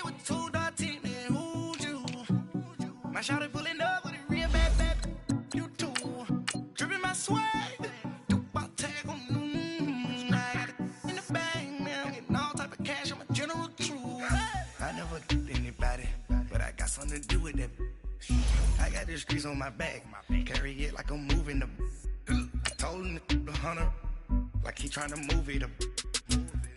it with 2 and who's you? My shawty pulling up with a real bad bad. You too. Dripping my swag. Do about tag on I got it in the bag now. Getting all type of cash. I'm a general true. I never did anybody, but I got something to do with that. I got the streets on my back. Carry it like I'm moving the. I told him the 100 like he trying to move it up.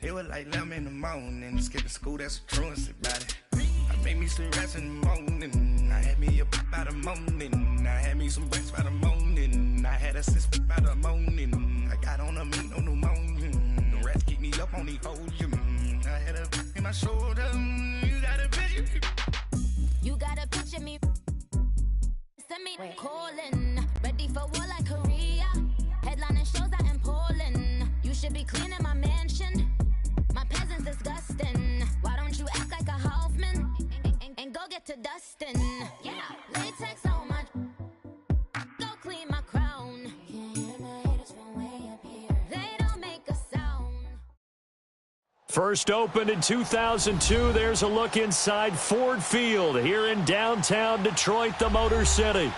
It was like 11 in the morning. Skipping school, that's a truancy about it. I made me some rats in the morning. I had me a pop by the morning. I had me some breaks by the morning. I had a sis by the morning. I got on a meat on the morning. The rats keep me up on the podium. I had a in my shoulder. You got a picture. You got a picture me. Send me calling. Ready for war like Korea. Headlining shows out in Poland. You should be cleaning my mansion. My peasants disgusting. Why don't you act like a Hoffman and go get to dustin'? Yeah, latex on my. Go clean my crown. Can't hear the haters from way up here. They don't make a sound. First opened in 2002. There's a look inside Ford Field here in downtown Detroit, the Motor City.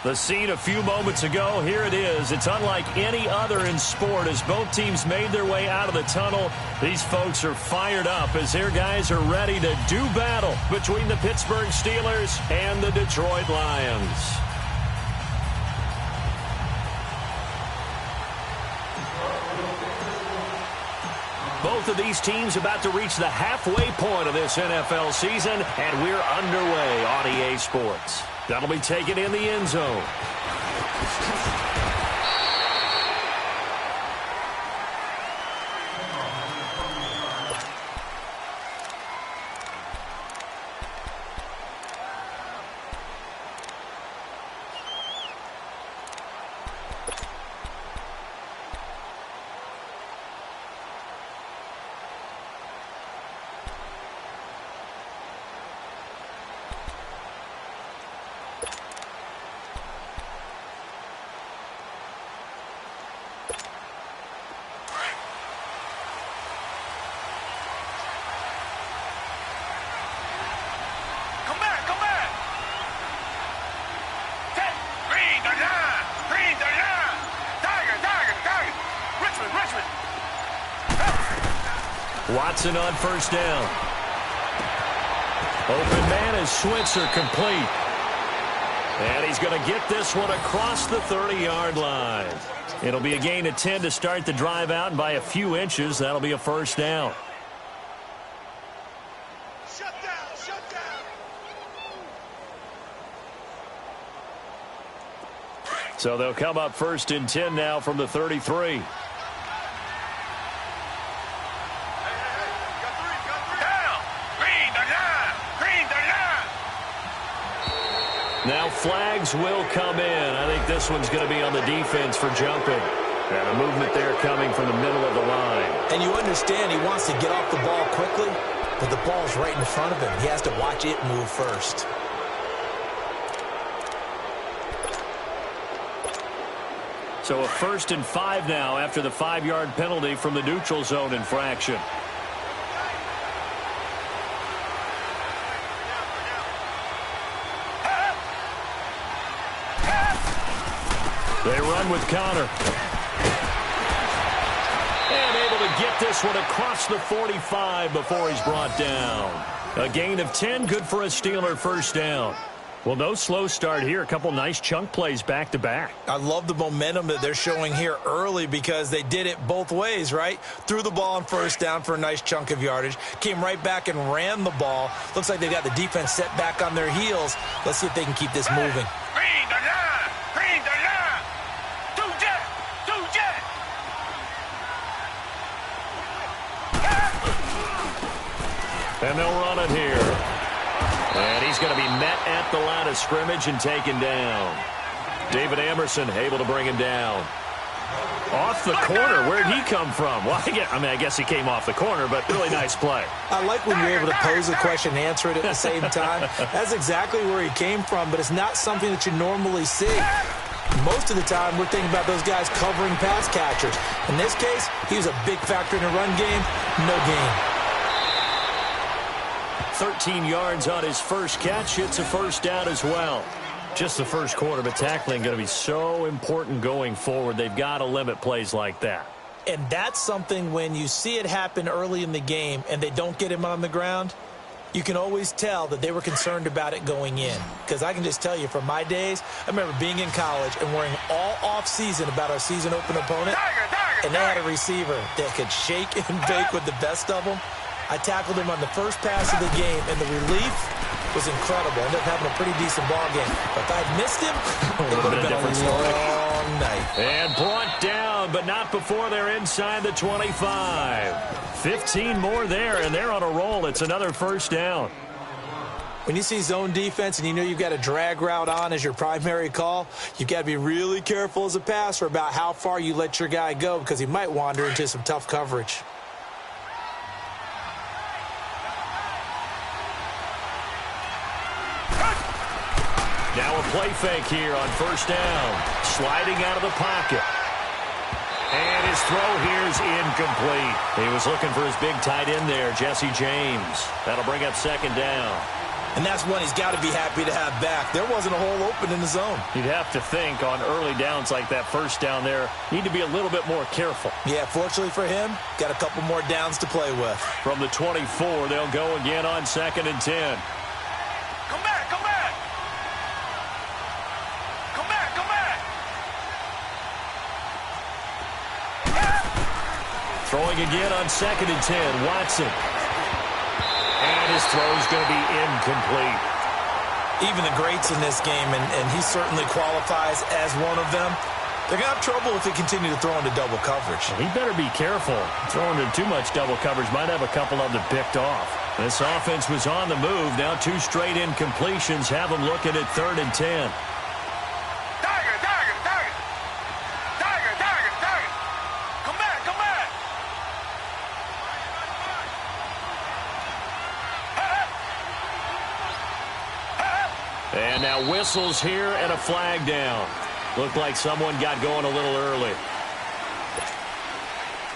The scene a few moments ago, here it is. It's unlike any other in sport as both teams made their way out of the tunnel. These folks are fired up as their guys are ready to do battle between the Pittsburgh Steelers and the Detroit Lions. Both of these teams about to reach the halfway point of this NFL season, and we're underway on EA Sports. That'll be taken in the end zone. Watson on first down. Open man is Switzer complete. And he's going to get this one across the 30-yard line. It'll be a gain of 10 to start the drive out, and by a few inches, that'll be a first down. Shut down. So they'll come up first and 10 now from the 33. Now flags will come in. I think this one's going to be on the defense for jumping. And a movement there coming from the middle of the line. And you understand he wants to get off the ball quickly, but the ball's right in front of him. He has to watch it move first. So a 1st and 5 now after the 5-yard penalty from the neutral zone infraction. They run with Connor. And able to get this one across the 45 before he's brought down. A gain of 10, good for a Steeler first down. Well, no slow start here. A couple nice chunk plays back-to-back. I love the momentum that they're showing here early because they did it both ways, right? Threw the ball on first down for a nice chunk of yardage. Came right back and ran the ball. Looks like they've got the defense set back on their heels. Let's see if they can keep this moving. And they'll run it here. And he's going to be met at the line of scrimmage and taken down. David Amerson able to bring him down. Off the corner. Where'd he come from? Well, I guess he came off the corner, but really nice play. I like when you're able to pose a question and answer it at the same time. That's exactly where he came from, but it's not something that you normally see. Most of the time, we're thinking about those guys covering pass catchers. In this case, he was a big factor in the run game. No gain. 13 yards on his first catch. It's a first down as well. Just the first quarter, but tackling going to be so important going forward. They've got to limit plays like that. And that's something when you see it happen early in the game and they don't get him on the ground, you can always tell that they were concerned about it going in. Because I can just tell you from my days, I remember being in college and worrying all off-season about our season open opponent. And they had a receiver that could shake and bake with the best of them. I tackled him on the first pass of the game, and the relief was incredible. Ended up having a pretty decent ball game. But if I'd missed him, it would have been a long night. And brought down, but not before they're inside the 25. 15 more there, and they're on a roll. It's another first down. When you see zone defense and you know you've got a drag route on as your primary call, you've got to be really careful as a passer about how far you let your guy go because he might wander into some tough coverage. Now a play fake here on first down. Sliding out of the pocket. And his throw here is incomplete. He was looking for his big tight end there, Jesse James. That'll bring up second down. And that's one he's got to be happy to have back. There wasn't a hole open in the zone. You'd have to think on early downs like that first down there, need to be a little bit more careful. Yeah, fortunately for him, got a couple more downs to play with. From the 24, they'll go again on 2nd and 10. Come back, come back. Come back, come back. Throwing again on 2nd and 10, Watson. And his throw's going to be incomplete. Even the greats in this game, and he certainly qualifies as one of them, they're going to have trouble if they continue to throw into double coverage. He better be careful. Throwing into too much double coverage might have a couple of them picked off. This offense was on the move. Now 2 straight incompletions have them looking at 3rd and 10. Tiger, tiger, tiger. Tiger, tiger, tiger. Come back, come back. And now whistles here and a flag down. Looked like someone got going a little early.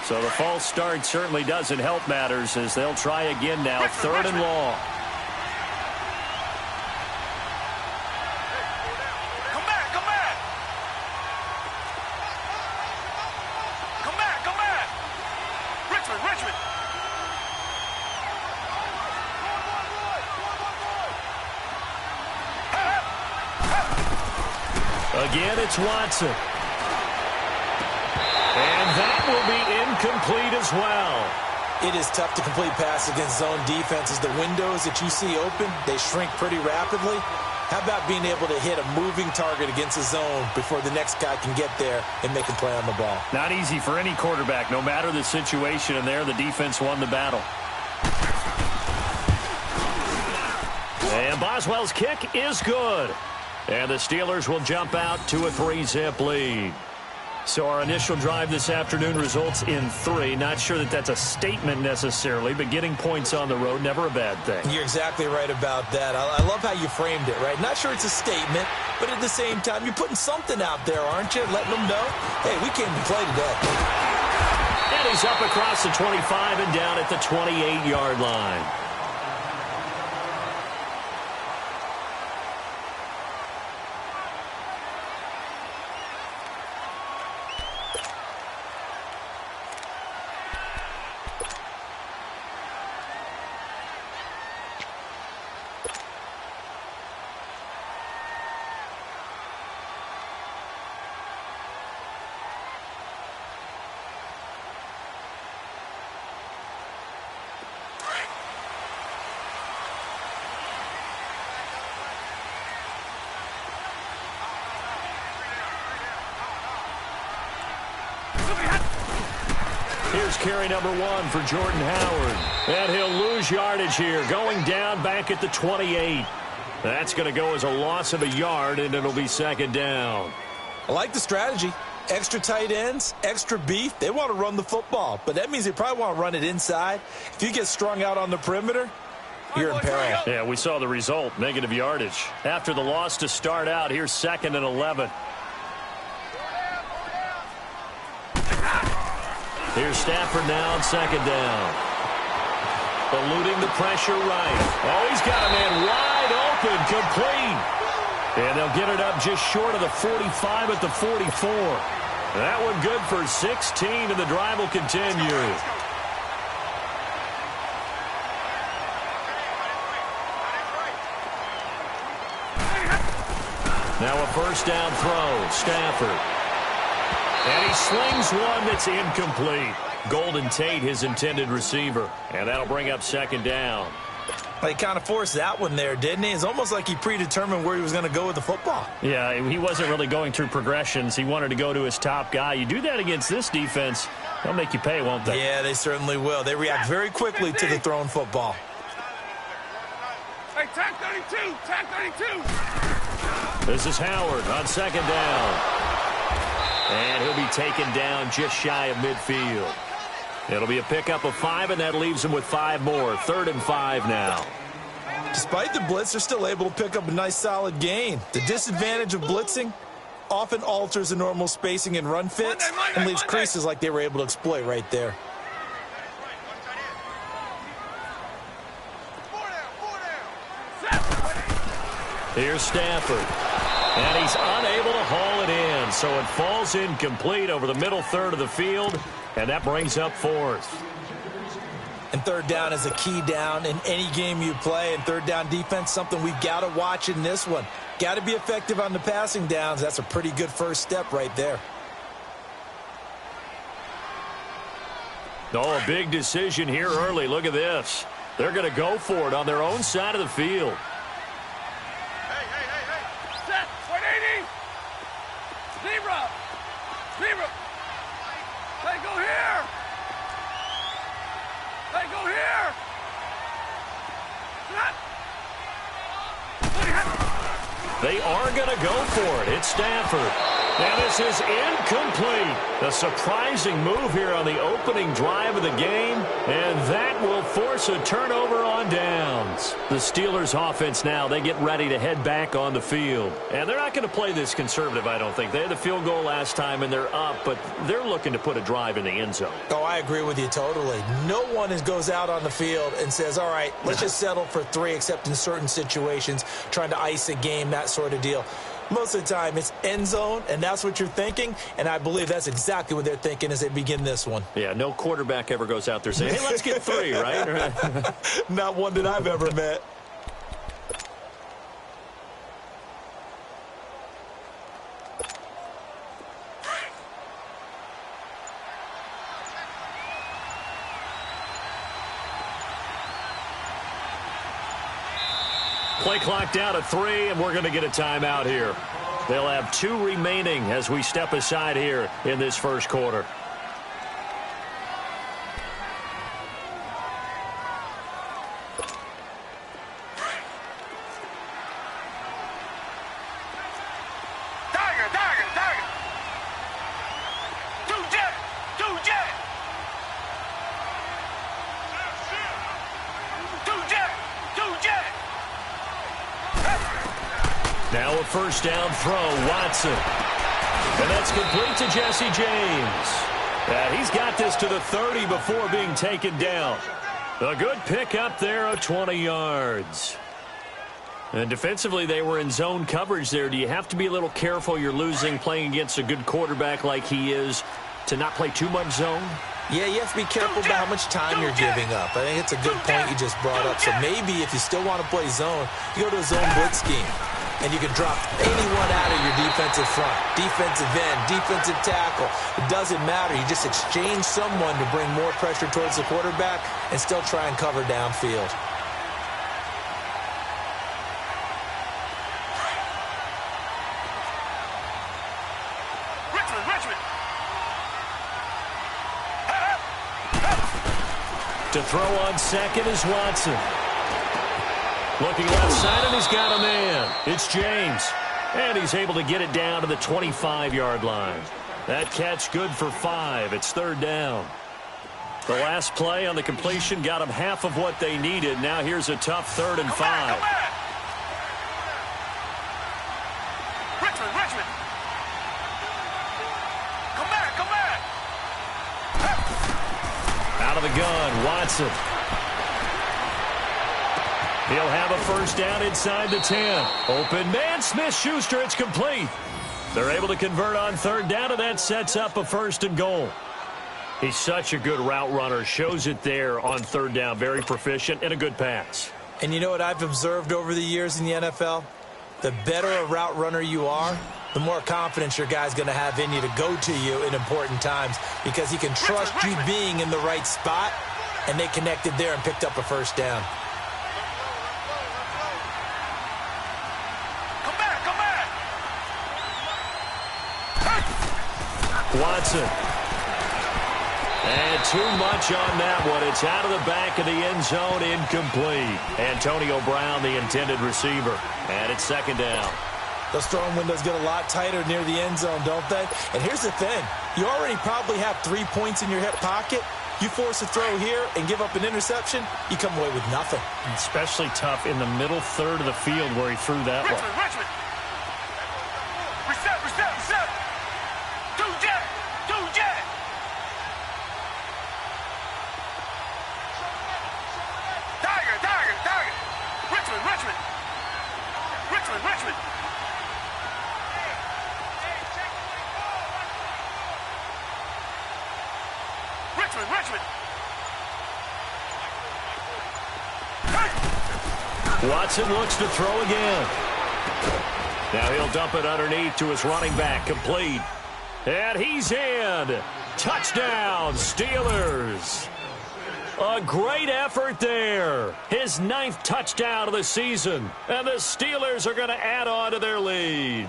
So the false start certainly doesn't help matters as they'll try again now. 3rd and long. Come back, come back. Come back, come back. Richmond, Richmond. Again, it's Watson. And that will be incomplete as well. It is tough to complete passes against zone defenses. The windows that you see open, they shrink pretty rapidly. How about being able to hit a moving target against a zone before the next guy can get there and make a play on the ball? Not easy for any quarterback, no matter the situation, and there the defense won the battle. And Boswell's kick is good. And the Steelers will jump out to a 3-zip lead. So our initial drive this afternoon results in 3. Not sure that that's a statement necessarily, but getting points on the road, never a bad thing. You're exactly right about that. I love how you framed it, right? Not sure it's a statement, but at the same time, you're putting something out there, aren't you? Letting them know, hey, we came to play today. And he's up across the 25 and down at the 28-yard line. Here's carry number 1 for Jordan Howard. And he'll lose yardage here, going down back at the 28. That's going to go as a loss of a yard, and it'll be 2nd down. I like the strategy. Extra tight ends, extra beef. They want to run the football, but that means they probably want to run it inside. If you get strung out on the perimeter, you're in peril. Yeah, we saw the result, negative yardage. After the loss to start out, here's 2nd and 11. Here's Stafford now on 2nd down. eluding the pressure right. Oh, he's got a man wide open, complete. And they'll get it up just short of the 45 at the 44. That one good for 16, and the drive will continue. Now a first down throw, Stafford. And he slings one that's incomplete. Golden Tate, his intended receiver. And that'll bring up second down. Well, he kind of forced that one there, didn't he? It's almost like he predetermined where he was going to go with the football. Yeah, he wasn't really going through progressions. He wanted to go to his top guy. You do that against this defense, they'll make you pay, won't they? Yeah, they certainly will. They react very quickly to the thrown football. Hey, tag 32, tag 32. This is Howard on second down. And he'll be taken down just shy of midfield. It'll be a pickup of 5, and that leaves him with 5 more. 3rd and 5 now. Despite the blitz, they're still able to pick up a nice, solid gain. The disadvantage of blitzing often alters the normal spacing and run fits and leaves creases like they were able to exploit right there. Here's Stafford. And he's unable to haul it in, so it falls incomplete over the middle third of the field, and that brings up 4th. And 3rd down is a key down in any game you play, and 3rd down defense, something we've got to watch in this one. Got to be effective on the passing downs. That's a pretty good first step right there. Oh, a big decision here early. Look at this. They're going to go for it on their own side of the field. Zebra! Hey, go here! Hey, go here! They are going to go for it. It's Stafford. And this is incomplete. A surprising move here on the opening drive of the game, and that will force a turnover on downs. The Steelers' offense now, they get ready to head back on the field. And they're not going to play this conservative, I don't think. They had the field goal last time, and they're up, but they're looking to put a drive in the end zone. Oh, I agree with you totally. No one goes out on the field and says, all right, let's just settle for 3, except in certain situations, trying to ice a game, that sort of deal. Most of the time, it's end zone, and that's what you're thinking, and I believe that's exactly what they're thinking as they begin this one. Yeah, no quarterback ever goes out there saying, hey, let's get 3, right? Not one that I've ever met. Play clock down to 3, and we're going to get a timeout here. They'll have 2 remaining as we step aside here in this first quarter. Now a first down throw, Watson. And that's complete to Jesse James. He's got this to the 30 before being taken down. A good pick up there of 20 yards. And defensively, they were in zone coverage there. Do you have to be a little careful? You're losing playing against a good quarterback like he is to not play too much zone? Yeah, you have to be careful about how much time you're giving up. I think it's a good point you just brought up. So maybe if you still want to play zone, you go to a zone blitz scheme. And you can drop anyone out of your defensive front, defensive end, defensive tackle. It doesn't matter. You just exchange someone to bring more pressure towards the quarterback and still try and cover downfield. Richmond! To throw on second is Watson. Looking left side, and he's got a man. It's James. And he's able to get it down to the 25-yard line. That catch good for 5. It's 3rd down. The last play on the completion got them half of what they needed. Now here's a tough 3rd and 5. Richmond! Come back! Out of the gun, Watson. He'll have a first down inside the 10. Open man, Smith-Schuster, it's complete. They're able to convert on third down, and that sets up a first and goal. He's such a good route runner. Shows it there on third down. Very proficient and a good pass. And you know what I've observed over the years in the NFL? The better a route runner you are, the more confidence your guy's going to have in you to go to you in important times because he can trust you being in the right spot, and they connected there and picked up a first down. Come back. Watson. And too much on that one. It's out of the back of the end zone, incomplete. Antonio Brown, the intended receiver. And it's second down. Those throwing windows get a lot tighter near the end zone, don't they? And here's the thing. You already probably have 3 points in your hip pocket. You force a throw here and give up an interception, you come away with nothing. Especially tough in the middle third of the field where he threw that one. Richmond. Reset. 2-jet. Tiger. Richmond. Watson looks to throw again. Now he'll dump it underneath to his running back. Complete. And he's in. Touchdown, Steelers. A great effort there. His 9th touchdown of the season. And the Steelers are going to add on to their lead.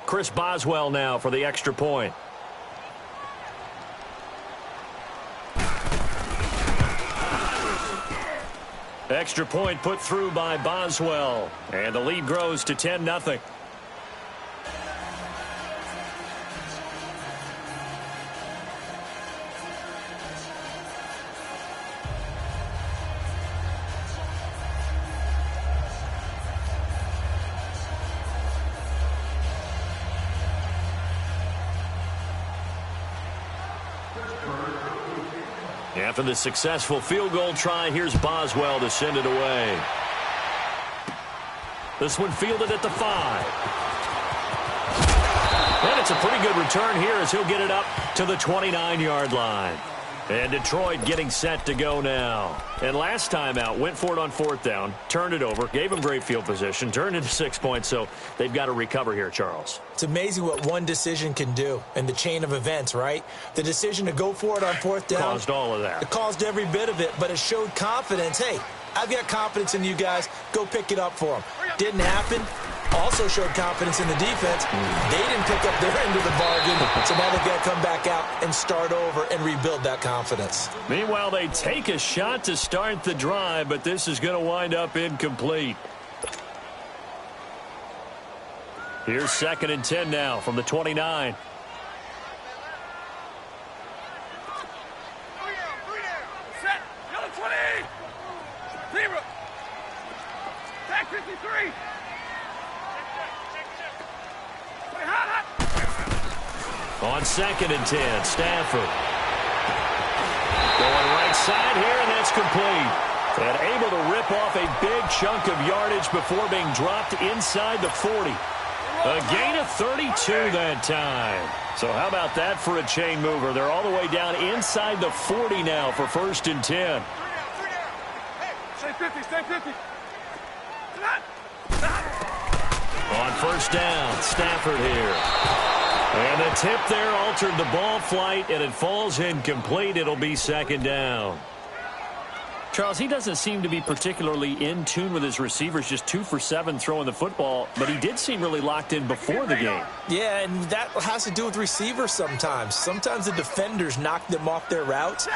Chris Boswell now for the extra point. Extra point put through by Boswell. And the lead grows to 10-0. After the successful field goal try, here's Boswell to send it away. This one fielded at the 5. And it's a pretty good return here as he'll get it up to the 29-yard line. And Detroit getting set to go now. And last time out, went for it on fourth down, turned it over, gave him great field position, turned into 6 points, so they've got to recover here, Charles. It's amazing what one decision can do in the chain of events, right? The decision to go for it on fourth down. Caused all of that. It caused every bit of it, but it showed confidence. Hey, I've got confidence in you guys. Go pick it up for them. Didn't happen. Also showed confidence in the defense. They didn't pick up their end of the bargain, so now they've got to come back out and start over and rebuild that confidence. Meanwhile, they take a shot to start the drive, but this is going to wind up incomplete. Here's 2nd and 10 now from the 29. Set. Yellow 20. Zebra. Back 53. On 2nd and 10, Stafford. Going right side here, and that's complete. And able to rip off a big chunk of yardage before being dropped inside the 40. A gain of 32 that time. So how about that for a chain mover? They're all the way down inside the 40 now for 1st and 10. Stay 50. On 1st down, Stafford here. And the tip there altered the ball flight, and it falls incomplete. It'll be 2nd down. Charles, he doesn't seem to be particularly in tune with his receivers, just 2 for 7 throwing the football, but he did seem really locked in before the game. Yeah, and that has to do with receivers sometimes. Sometimes the defenders knock them off their routes,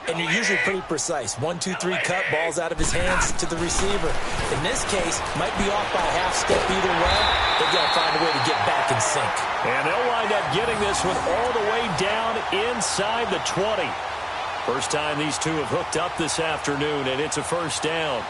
and you're usually pretty precise. 1, 2, 3 cut, balls out of his hands to the receiver. In this case, might be off by a half step either way. They've got to find a way to get back in sync. And they'll wind up getting this one all the way down inside the 20. First time these two have hooked up this afternoon, and it's a 1st down.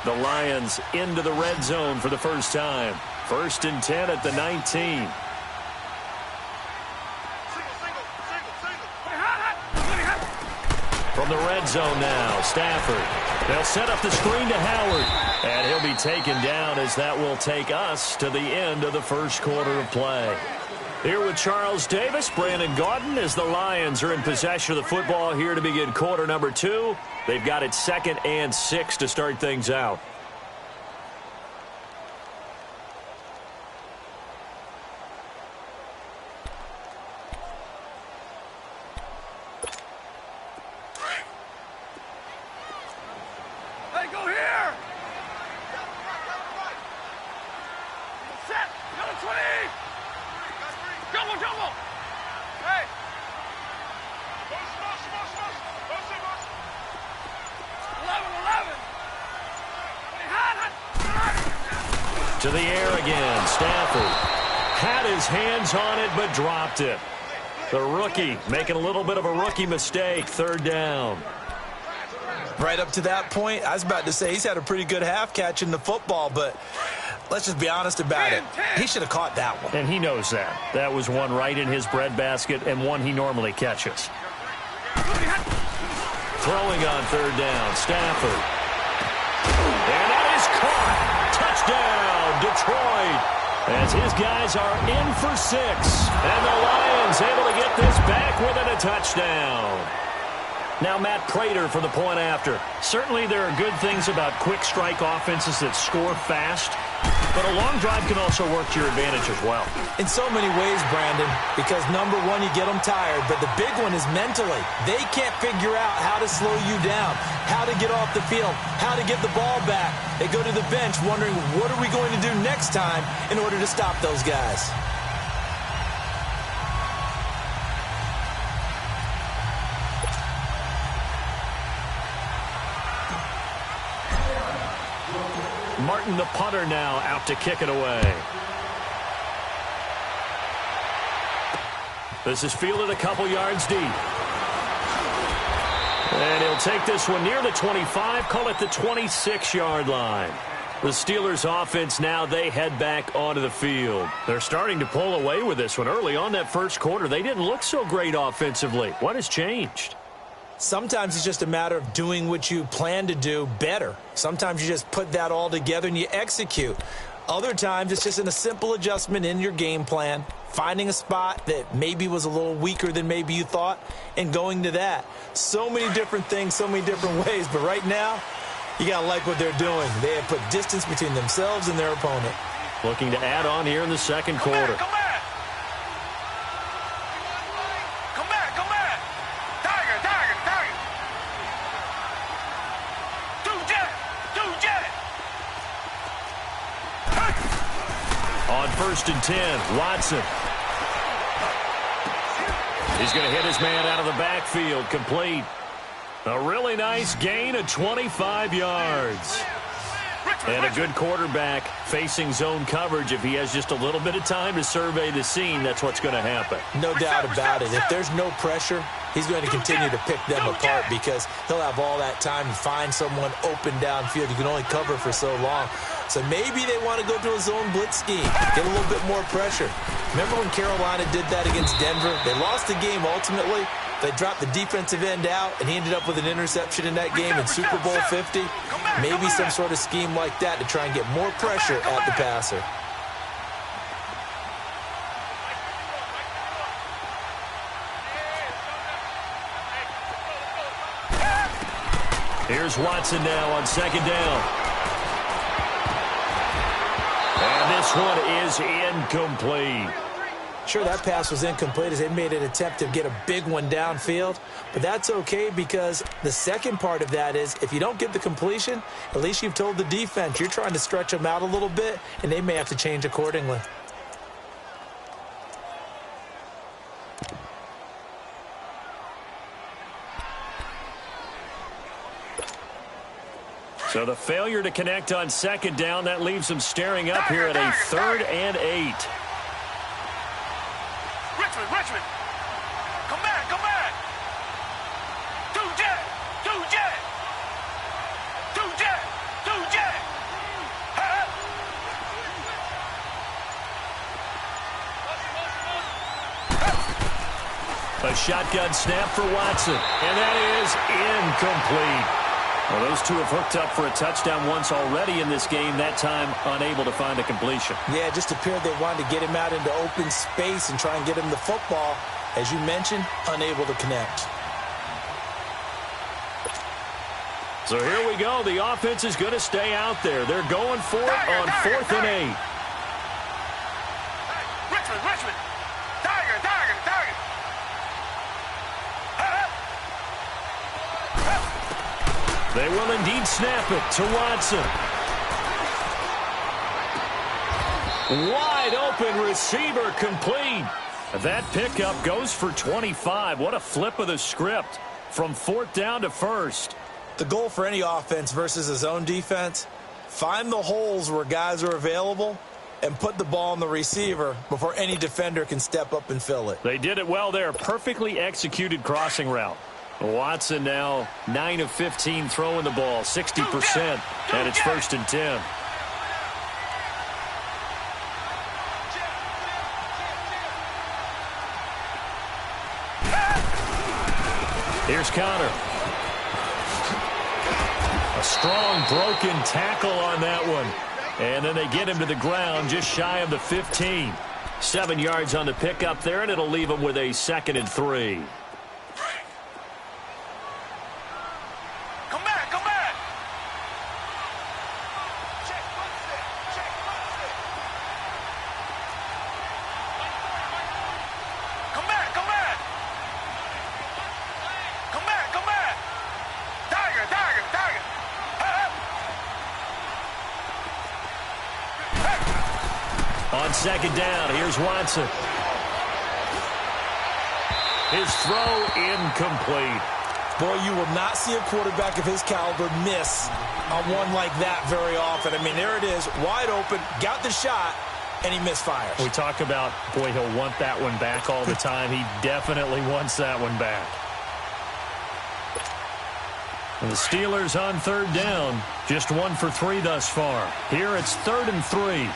The Lions into the red zone for the first time. 1st and 10 at the 19. From the red zone now, Stafford. They'll set up the screen to Howard. And he'll be taken down as that will take us to the end of the first quarter of play. Here with Charles Davis, Brandon Gaudin, as the Lions are in possession of the football here to begin quarter number 2. They've got it 2nd and 6 to start things out. Hey, go here! Set! Another 20! Double! Hey! To the air again, Stafford had his hands on it but dropped it. The rookie making a little bit of a rookie mistake, 3rd down. Right up to that point, I was about to say he's had a pretty good half catching the football, but let's just be honest about it. He should have caught that one. And he knows that. That was one right in his breadbasket and one he normally catches. Throwing on 3rd down, Stafford. And that is caught. Touchdown, Detroit. As his guys are in for 6. And the Lions able to get this back within a touchdown. Now Matt Prater for the point after. Certainly there are good things about quick strike offenses that score fast, but a long drive can also work to your advantage as well. In so many ways, Brandon, because number one, you get them tired, but the big one is mentally. They can't figure out how to slow you down, how to get off the field, how to get the ball back. They go to the bench wondering, what are we going to do next time in order to stop those guys? Martin, the punter, now out to kick it away. This is fielded a couple yards deep. And he'll take this one near the 25, call it the 26-yard line. The Steelers offense now, they head back onto the field. They're starting to pull away with this one. Early on that first quarter, they didn't look so great offensively. What has changed? Sometimes it's just a matter of doing what you plan to do better. Sometimes you just put that all together and you execute. Other times it's just a simple adjustment in your game plan, finding a spot that maybe was a little weaker than maybe you thought, and going to that. So many different things, so many different ways, but right now, you got to like what they're doing. They have put distance between themselves and their opponent. Looking to add on here in the second quarter. Come back! Tiger! Two-jet! On 1st and 10, Watson. He's going to hit his man out of the backfield, complete. A really nice gain of 25 yards. And a good quarterback facing zone coverage. If he has just a little bit of time to survey the scene, that's what's going to happen. No doubt about it. If there's no pressure, he's going to continue to pick them apart because he'll have all that time to find someone open downfield. You can only cover for so long. So maybe they want to go to a zone blitz scheme, get a little bit more pressure. Remember when Carolina did that against Denver? They lost the game ultimately. They dropped the defensive end out, and he ended up with an interception in that game in Super Bowl 50. Maybe some sort of scheme like that to try and get more pressure at the passer. Here's Watson now on 2nd down. And this one is incomplete. Sure, that pass was incomplete as they made an attempt to get a big one downfield, but that's okay because the second part of that is if you don't get the completion, at least you've told the defense you're trying to stretch them out a little bit, and they may have to change accordingly. So the failure to connect on 2nd down, that leaves them staring up here at a 3rd and 8. Richmond! Come back! Two-jet! A shotgun snap for Watson, and that is incomplete. Well, those two have hooked up for a touchdown once already in this game, that time unable to find a completion. Yeah, it just appeared they wanted to get him out into open space and try and get him the football. As you mentioned, unable to connect. So here we go. The offense is going to stay out there. They're going for it on 4th and 8. Richmond. Tiger. They will indeed snap it to Watson. Wide open receiver complete. That pickup goes for 25. What a flip of the script from 4th down to 1st. The goal for any offense versus his own defense, find the holes where guys are available and put the ball on the receiver before any defender can step up and fill it. They did it well there. Perfectly executed crossing route. Watson now 9 of 15 throwing the ball, 60%, and it's 1st and 10. Here's Connor. A strong broken tackle on that one. And then they get him to the ground just shy of the 15. 7 yards on the pickup there, and it'll leave him with a 2nd and 3. Come back. Tiger. On 2nd down, here's Watson. His throw incomplete. Boy, you will not see a quarterback of his caliber miss on one like that very often. I mean, there it is, wide open, got the shot, and he misfires. We talk about, boy, he'll want that one back all the time. He definitely wants that one back. And the Steelers on 3rd down, just 1 for 3 thus far. Here it's 3rd and 3.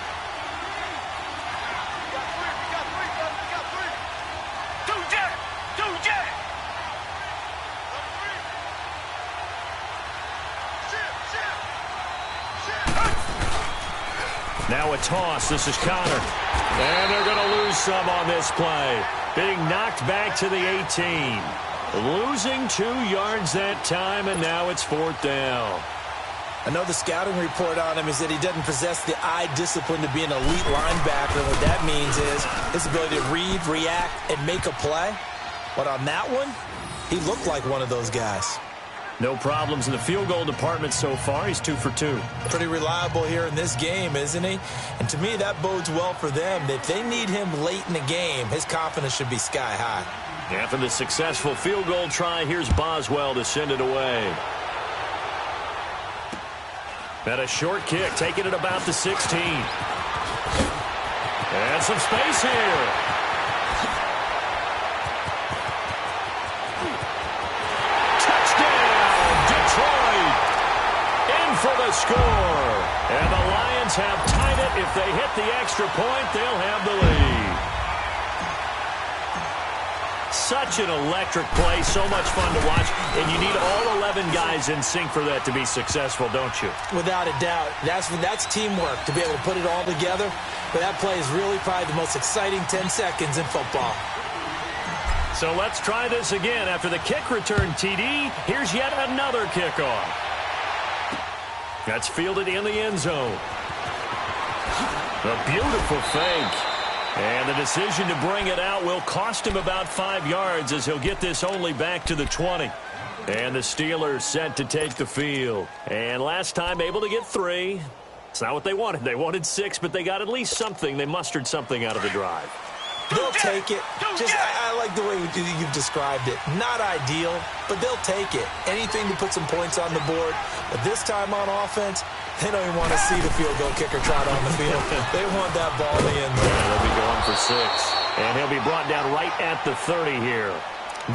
Now a toss. This is Connor. And they're going to lose some on this play. Being knocked back to the 18. Losing 2 yards that time, and now it's 4th down. I know the scouting report on him is that he doesn't possess the eye discipline to be an elite linebacker. What that means is his ability to read, react, and make a play. But on that one, he looked like one of those guys. No problems in the field goal department so far. He's 2 for 2. Pretty reliable here in this game, isn't he? And to me, that bodes well for them. If they need him late in the game, his confidence should be sky high. After the successful field goal try, here's Boswell to send it away. And a short kick, taking it about the 16. And some space here. For the score. And the Lions have tied it. If they hit the extra point, they'll have the lead. Such an electric play, so much fun to watch, and you need all 11 guys in sync for that to be successful, don't you? Without a doubt. That's teamwork, to be able to put it all together. But that play is really probably the most exciting 10 seconds in football. So let's try this again. After the kick return TD, here's yet another kickoff. That's fielded in the end zone. A beautiful fake. And the decision to bring it out will cost him about 5 yards as he'll get this only back to the 20. And the Steelers set to take the field. And last time able to get 3. It's not what they wanted. They wanted 6, but they got at least something. They mustered something out of the drive. They'll take it. I like the way you've described it. Not ideal, but they'll take it. Anything to put some points on the board. But this time on offense, they don't even want to see the field goal kicker trot on the field. They want that ball in the end zone. Yeah, they'll be going for 6. And he'll be brought down right at the 30 here.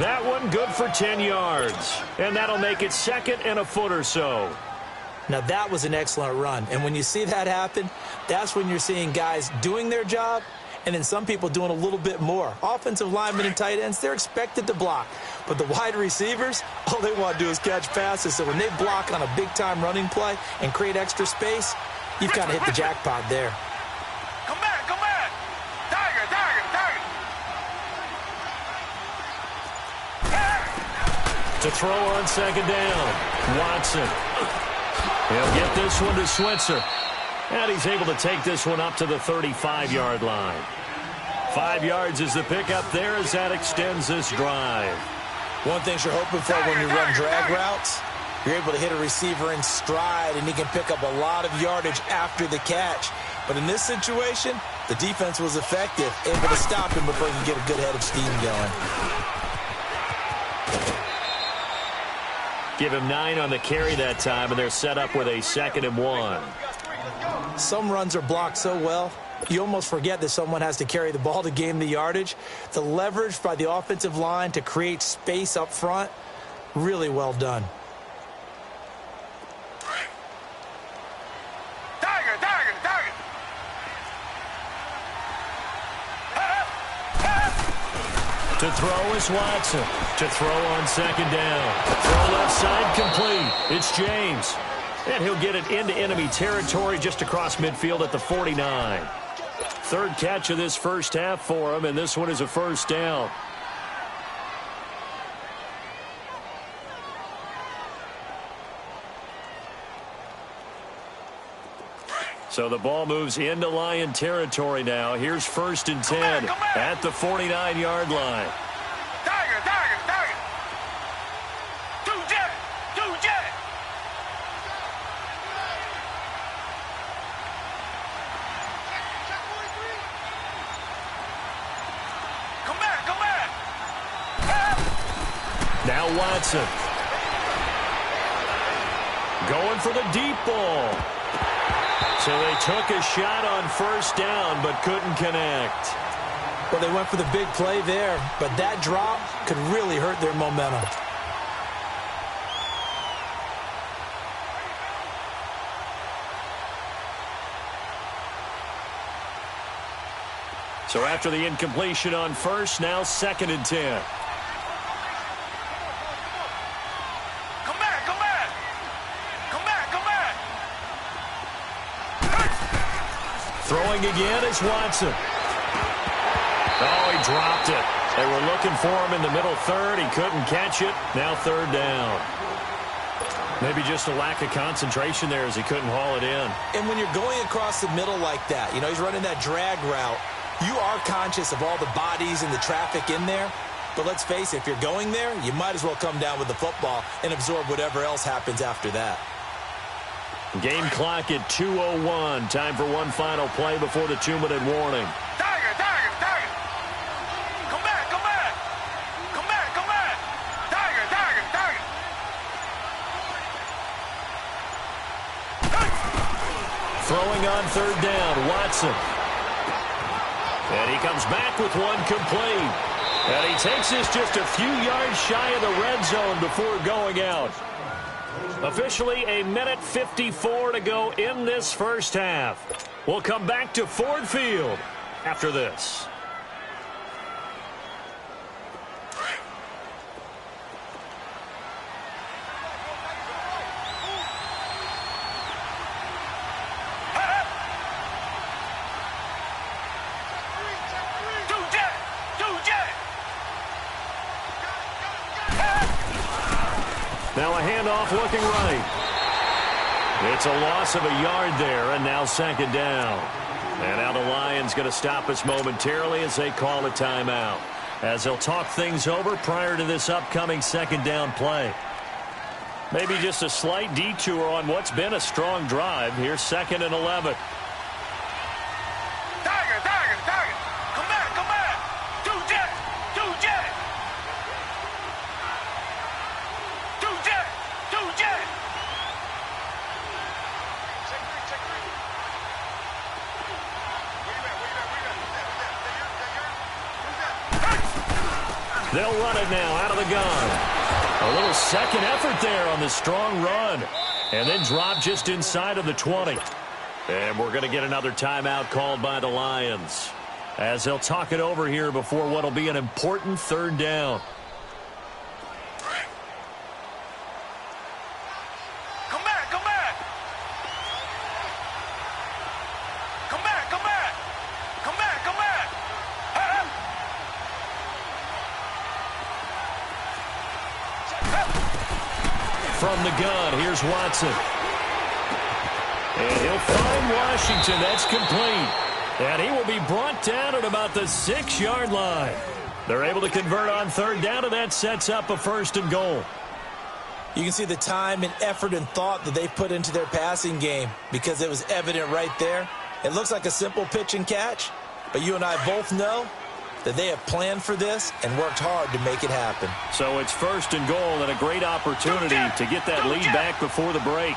That one good for 10 yards. And that'll make it 2nd and a foot or so. Now, that was an excellent run. And when you see that happen, that's when you're seeing guys doing their job And then some people doing a little bit more. Offensive linemen and tight ends, they're expected to block. But the wide receivers, all they want to do is catch passes. So when they block on a big-time running play and create extra space, you've kind of hit the jackpot there. Come back, come back. Tiger, tiger, tiger. To throw on second down, Watson. He'll get this one to Switzer. And he's able to take this one up to the 35-yard line. 5 yards is the pickup there as that extends this drive. One thing you're hoping for when you run drag routes, you're able to hit a receiver in stride, and he can pick up a lot of yardage after the catch. But in this situation, the defense was effective, able to stop him before he could get a good head of steam going. Give him 9 on the carry that time, and they're set up with a 2nd and 1. Some runs are blocked so well, you almost forget that someone has to carry the ball to gain the yardage. The leverage by the offensive line to create space up front, really well done. Tiger, tiger, tiger. To throw is Watson. To throw on second down. Throw left side complete. It's James. And he'll get it into enemy territory just across midfield at the 49. 3rd catch of this first half for him, and this one is a first down. So the ball moves into Lion territory now. Here's 1st and 10 at the 49-yard line. Tiger, tiger, tiger. Two jet, two jet. Come back, come back. Now Watson. Going for the deep ball. So they took a shot on 1st down but couldn't connect. Well, they went for the big play there, but that drop could really hurt their momentum. So after the incompletion on 1st, now 2nd and 10. Come back, come back. Come back, come back. Throwing again is Watson. Oh, he dropped it. They were looking for him in the middle 3rd. He couldn't catch it. Now 3rd down. Maybe just a lack of concentration there as he couldn't haul it in. And when you're going across the middle like that, you know, he's running that drag route, you are conscious of all the bodies and the traffic in there. But let's face it, if you're going there, you might as well come down with the football and absorb whatever else happens after that. Game clock at 2:01. Time for one final play before the 2-minute warning. Tiger, tiger, tiger. Come back, come back. Come back, come back. Tiger, tiger, tiger. Throwing on 3rd down, Watson. And he comes back with one complete. And he takes this just a few yards shy of the red zone before going out. Officially a minute 54 to go in this first half. We'll come back to Ford Field after this. Now a handoff looking right. It's a loss of a yard there, and now 2nd down. And now the Lions going to stop us momentarily as they call a timeout, as they'll talk things over prior to this upcoming 2nd down play. Maybe just a slight detour on what's been a strong drive. Here's 2nd and 11. Tiger, tiger, tiger. Come back, come back. Two jet, two jet. Two jet, two jet. Check three. Where you at? They'll run it now out of the gun. A little second effort there on the strong run. And then drop just inside of the 20. And we're going to get another timeout called by the Lions. as they'll talk it over here before what will be an important third down. Come back, come back. Come back, come back. Come back, come back. From the gun, here's Watson. And he'll find Washington. That's complete. And he will be brought down at about the 6-yard line. They're able to convert on third down, and that sets up a 1st and goal. You can see the time and effort and thought that they've put into their passing game because it was evident right there. It looks like a simple pitch and catch, but you and I both know that they have planned for this and worked hard to make it happen. So it's 1st and goal and a great opportunity to get that lead back before the break.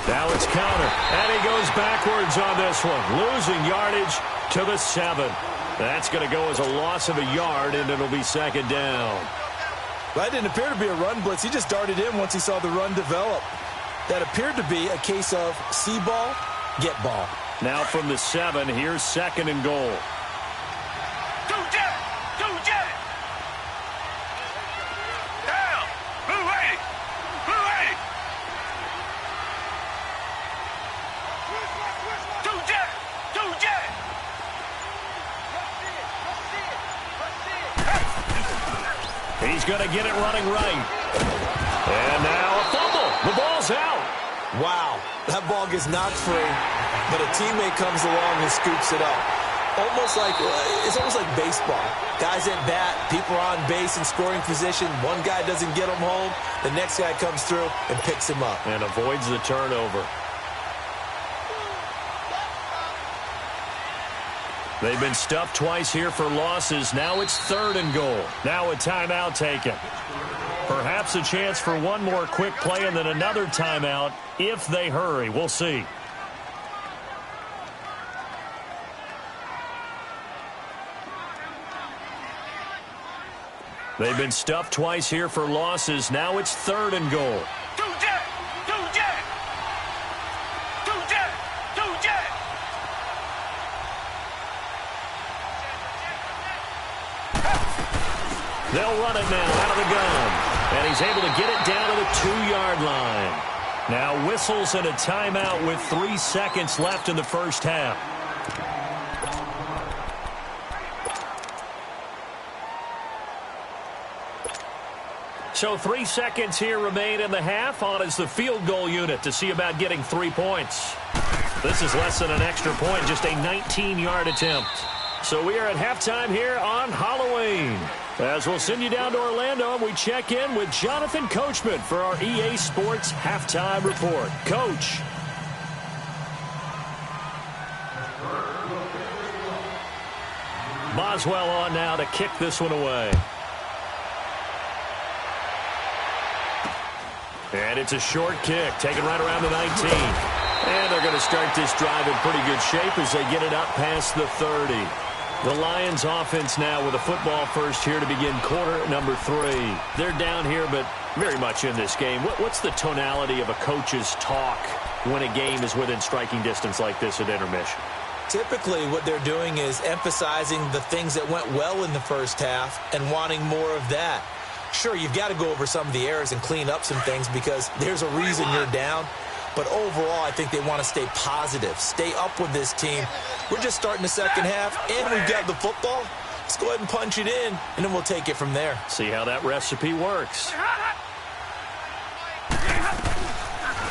Now it's counter, and he goes backwards on this one, losing yardage to the 7. That's going to go as a loss of a yard, and it'll be 2nd down. That didn't appear to be a run blitz. He just darted in once he saw the run develop. That appeared to be a case of see ball, get ball. Now from the 7, here's 2nd and goal. He's going to get it running right. And now a fumble. The ball's out. Wow, that ball gets knocked free, but a teammate comes along and scoops it up. It's almost like baseball. Guys at bat, people are on base in scoring position. One guy doesn't get him home. The next guy comes through and picks him up. And avoids the turnover. They've been stuffed twice here for losses. Now it's 3rd and goal. Now a timeout taken. Perhaps a chance for one more quick play and then another timeout if they hurry. We'll see. They've been stuffed twice here for losses. Now it's 3rd and goal. They'll run it now out of the gun. And he's able to get it down to the 2-yard line. Now whistles and a timeout with 3 seconds left in the first half. So 3 seconds here remain in the half. On is the field goal unit to see about getting 3 points. This is less than an extra point, just a 19-yard attempt. So we are at halftime here on Halloween. As we'll send you down to Orlando, and we check in with Jonathan Coachman for our EA Sports Halftime Report. Coach. Boswell on now to kick this one away. And it's a short kick, taken right around the 19. And they're going to start this drive in pretty good shape as they get it up past the 30. The Lions offense now with a football first here to begin quarter number 3. They're down here, but very much in this game. What's the tonality of a coach's talk when a game is within striking distance like this at intermission? Typically, what they're doing is emphasizing the things that went well in the first half and wanting more of that. Sure, you've got to go over some of the errors and clean up some things because there's a reason you're down. But overall, I think they want to stay positive, stay up with this team. We're just starting the second half, and we've got the football. Let's go ahead and punch it in, and then we'll take it from there. See how that recipe works.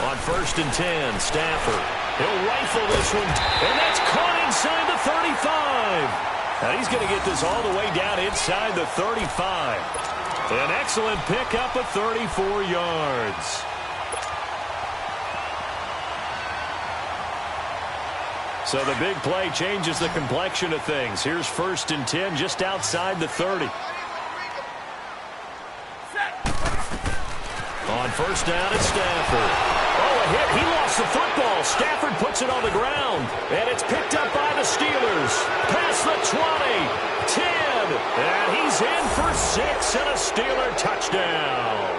On 1st and 10, Stafford. He'll rifle this one, and that's caught inside the 35. Now he's going to get this all the way down inside the 35. An excellent pickup of 34 yards. So the big play changes the complexion of things. Here's 1st and 10 just outside the 30. On 1st down, it's Stafford. Oh, a hit. He lost the football. Stafford puts it on the ground. And it's picked up by the Steelers. Past the 20, 10, And he's in for 6 and a Steeler touchdown.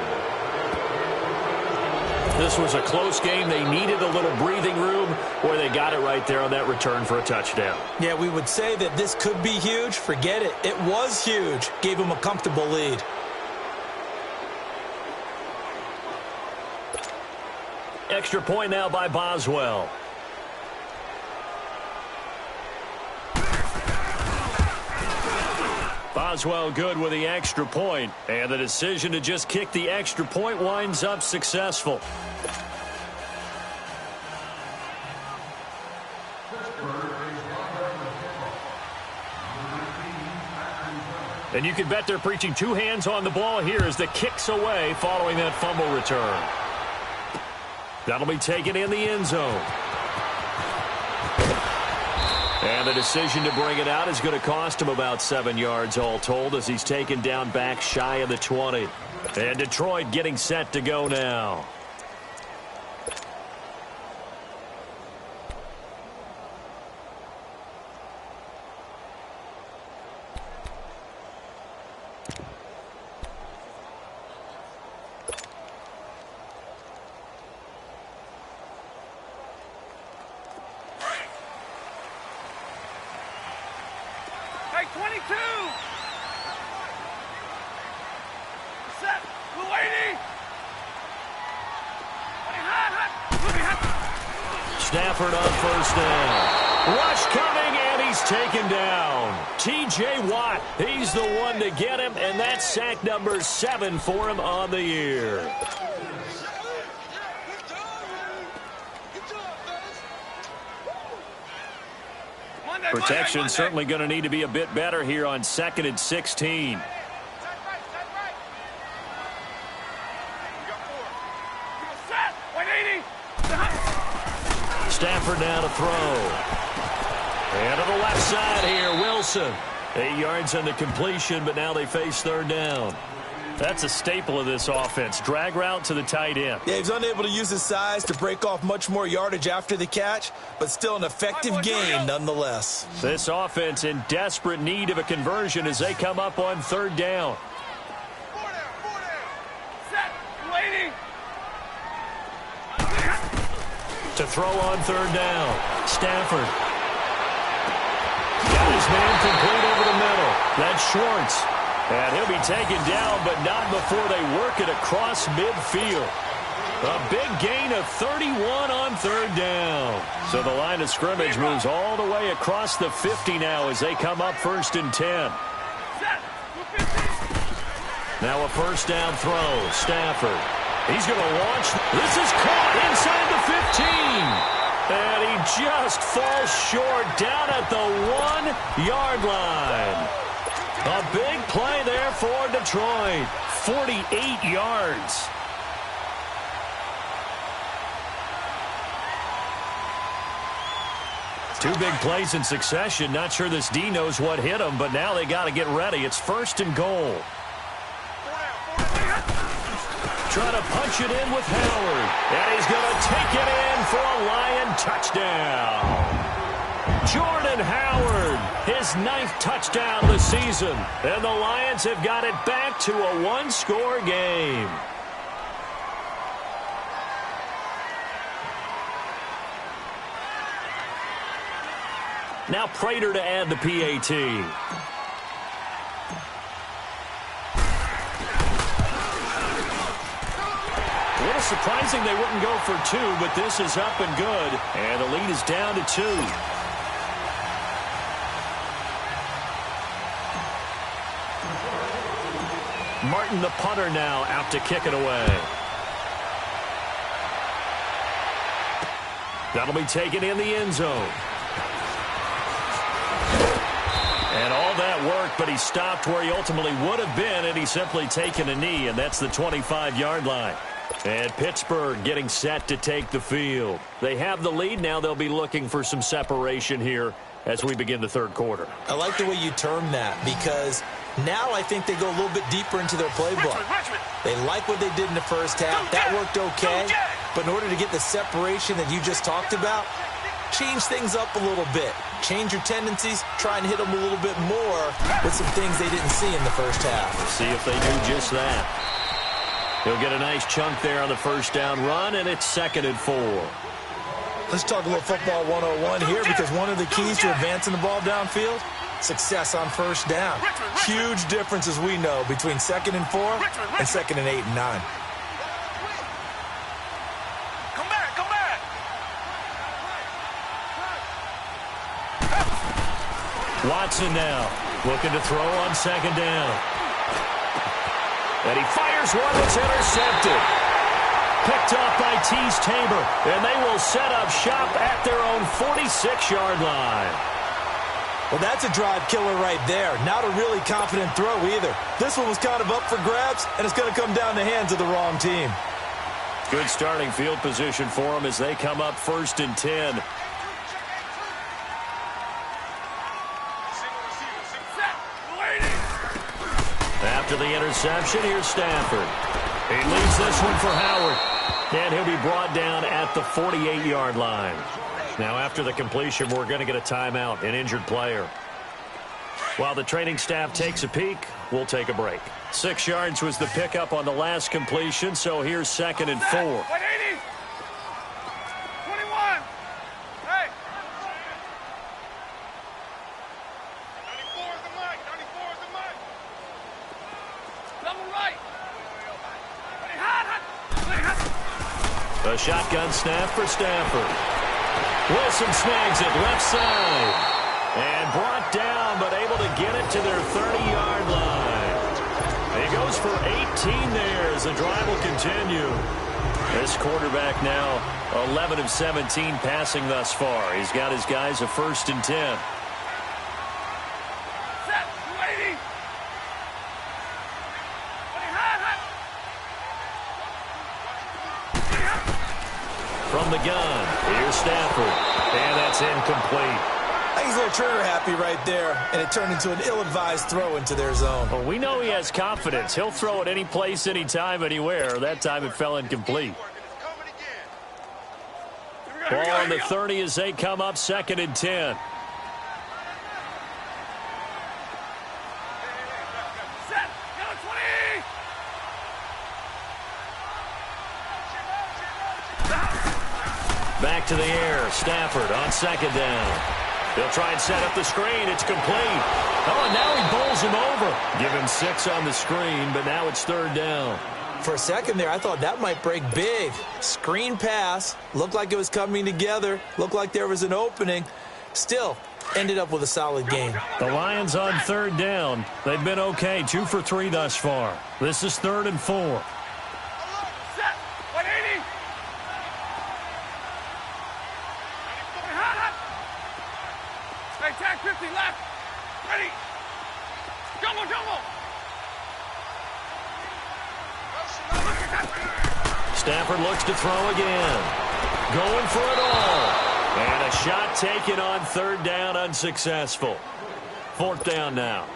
This was a close game. They needed a little breathing room, where they got it right there on that return for a touchdown. Yeah, we would say that this could be huge. Forget it. It was huge. Gave him a comfortable lead. Extra point now by Boswell. Boswell good with the extra point, and the decision to just kick the extra point winds up successful. And you can bet they're preaching 2 hands on the ball here as the kick's away following that fumble return. That'll be taken in the end zone. And the decision to bring it out is going to cost him about 7 yards all told, as he's taken down back shy of the 20. And Detroit getting set to go now. Hey, 22! Set! Luady! Stafford on first down. Rush coming, and he's taken down. T.J. Watt, he's the one to get him, and that's sack number 7 for him on the year. Protection certainly going to need to be a bit better here on 2nd and 16. Stafford now to throw. And to the left side here, Wilson. 8 yards on the completion, but now they face 3rd down. That's a staple of this offense. Drag route to the tight end. Yeah, he's unable to use his size to break off much more yardage after the catch, but still an effective gain nonetheless. This offense in desperate need of a conversion as they come up on 3rd down. Set! Waiting! To throw on 3rd down. Stafford. Got his man complete over the middle. That's Schwartz. And he'll be taken down, but not before they work it across midfield. A big gain of 31 on 3rd down. So the line of scrimmage moves all the way across the 50 now as they come up 1st and 10. Now a 1st down throw. Stafford. He's going to launch. This is caught inside the 15. And he just falls short down at the 1-yard line. A big play there for Detroit. 48 yards. Two big plays in succession. Not sure this D knows what hit him, but now they got to get ready. It's 1st and goal. Trying to punch it in with Howard. And he's going to take it in for a Lion touchdown. Jordan Howard, his 9th touchdown this season. And the Lions have got it back to a 1-score game. Now Prater to add the PAT. A little surprising they wouldn't go for 2, but this is up and good. And the lead is down to 2. Martin, the punter, now out to kick it away. That'll be taken in the end zone. And all that work, but he stopped where he ultimately would have been, and he's simply taken a knee, and that's the 25-yard line. And Pittsburgh getting set to take the field. They have the lead now. They'll be looking for some separation here as we begin the 3rd quarter. I like the way you term that, because now I think they go a little bit deeper into their playbook. They like what they did in the first half. That worked okay. But in order to get the separation that you just talked about, change things up a little bit. Change your tendencies, try and hit them a little bit more with some things they didn't see in the first half. We'll see if they do just that. He'll get a nice chunk there on the first down run, and it's 2nd and 4. Let's talk a little football 101 here, because one of the keys to advancing the ball downfield, success on first down. Huge difference, as we know, between 2nd and 4 and 2nd and 8 and 9. Come back, come back. Watson now looking to throw on 2nd down. And he fires one that's intercepted. Picked off by Tease Tabor, and they will set up shop at their own 46-yard line. Well, that's a drive killer right there. Not a really confident throw either. This one was kind of up for grabs, and it's going to come down the hands of the wrong team. Good starting field position for them as they come up 1st and 10. After the interception, here's Stafford. He leaves this one for Howard. And he'll be brought down at the 48-yard line. Now, after the completion, we're going to get a timeout, an injured player. While the training staff takes a peek, we'll take a break. 6 yards was the pickup on the last completion, so here's 2nd and 4. 180. 21. Hey. 94 is the mic. 94 is the mic. Double right. A shotgun snap for Stafford. Wilson snags it left side. And brought down, but able to get it to their 30-yard line. He goes for 18 there as the drive will continue. This quarterback now 11 of 17 passing thus far. He's got his guys a 1st and 10. From the gun, here's Stafford, and that's incomplete. I think he's a little trigger happy right there, and it turned into an ill-advised throw into their zone. Well, we know he has confidence. He'll throw it any place, anytime, anywhere. That time it fell incomplete. Ball on the 30 as they come up 2nd and 10. Back to the air. Stafford on 2nd down. He'll try and set up the screen. It's complete. Oh, and now he bowls him over. Give him 6 on the screen, but now it's 3rd down. For a second there, I thought that might break big. Screen pass. Looked like it was coming together. Looked like there was an opening. Still, ended up with a solid game. The Lions on 3rd down. They've been okay. 2 for 3 thus far. This is 3rd and 4. Tag 50 left. Ready. Domo, Domo. Stafford looks to throw again. Going for it all. And a shot taken on 3rd down, unsuccessful. 4th down now.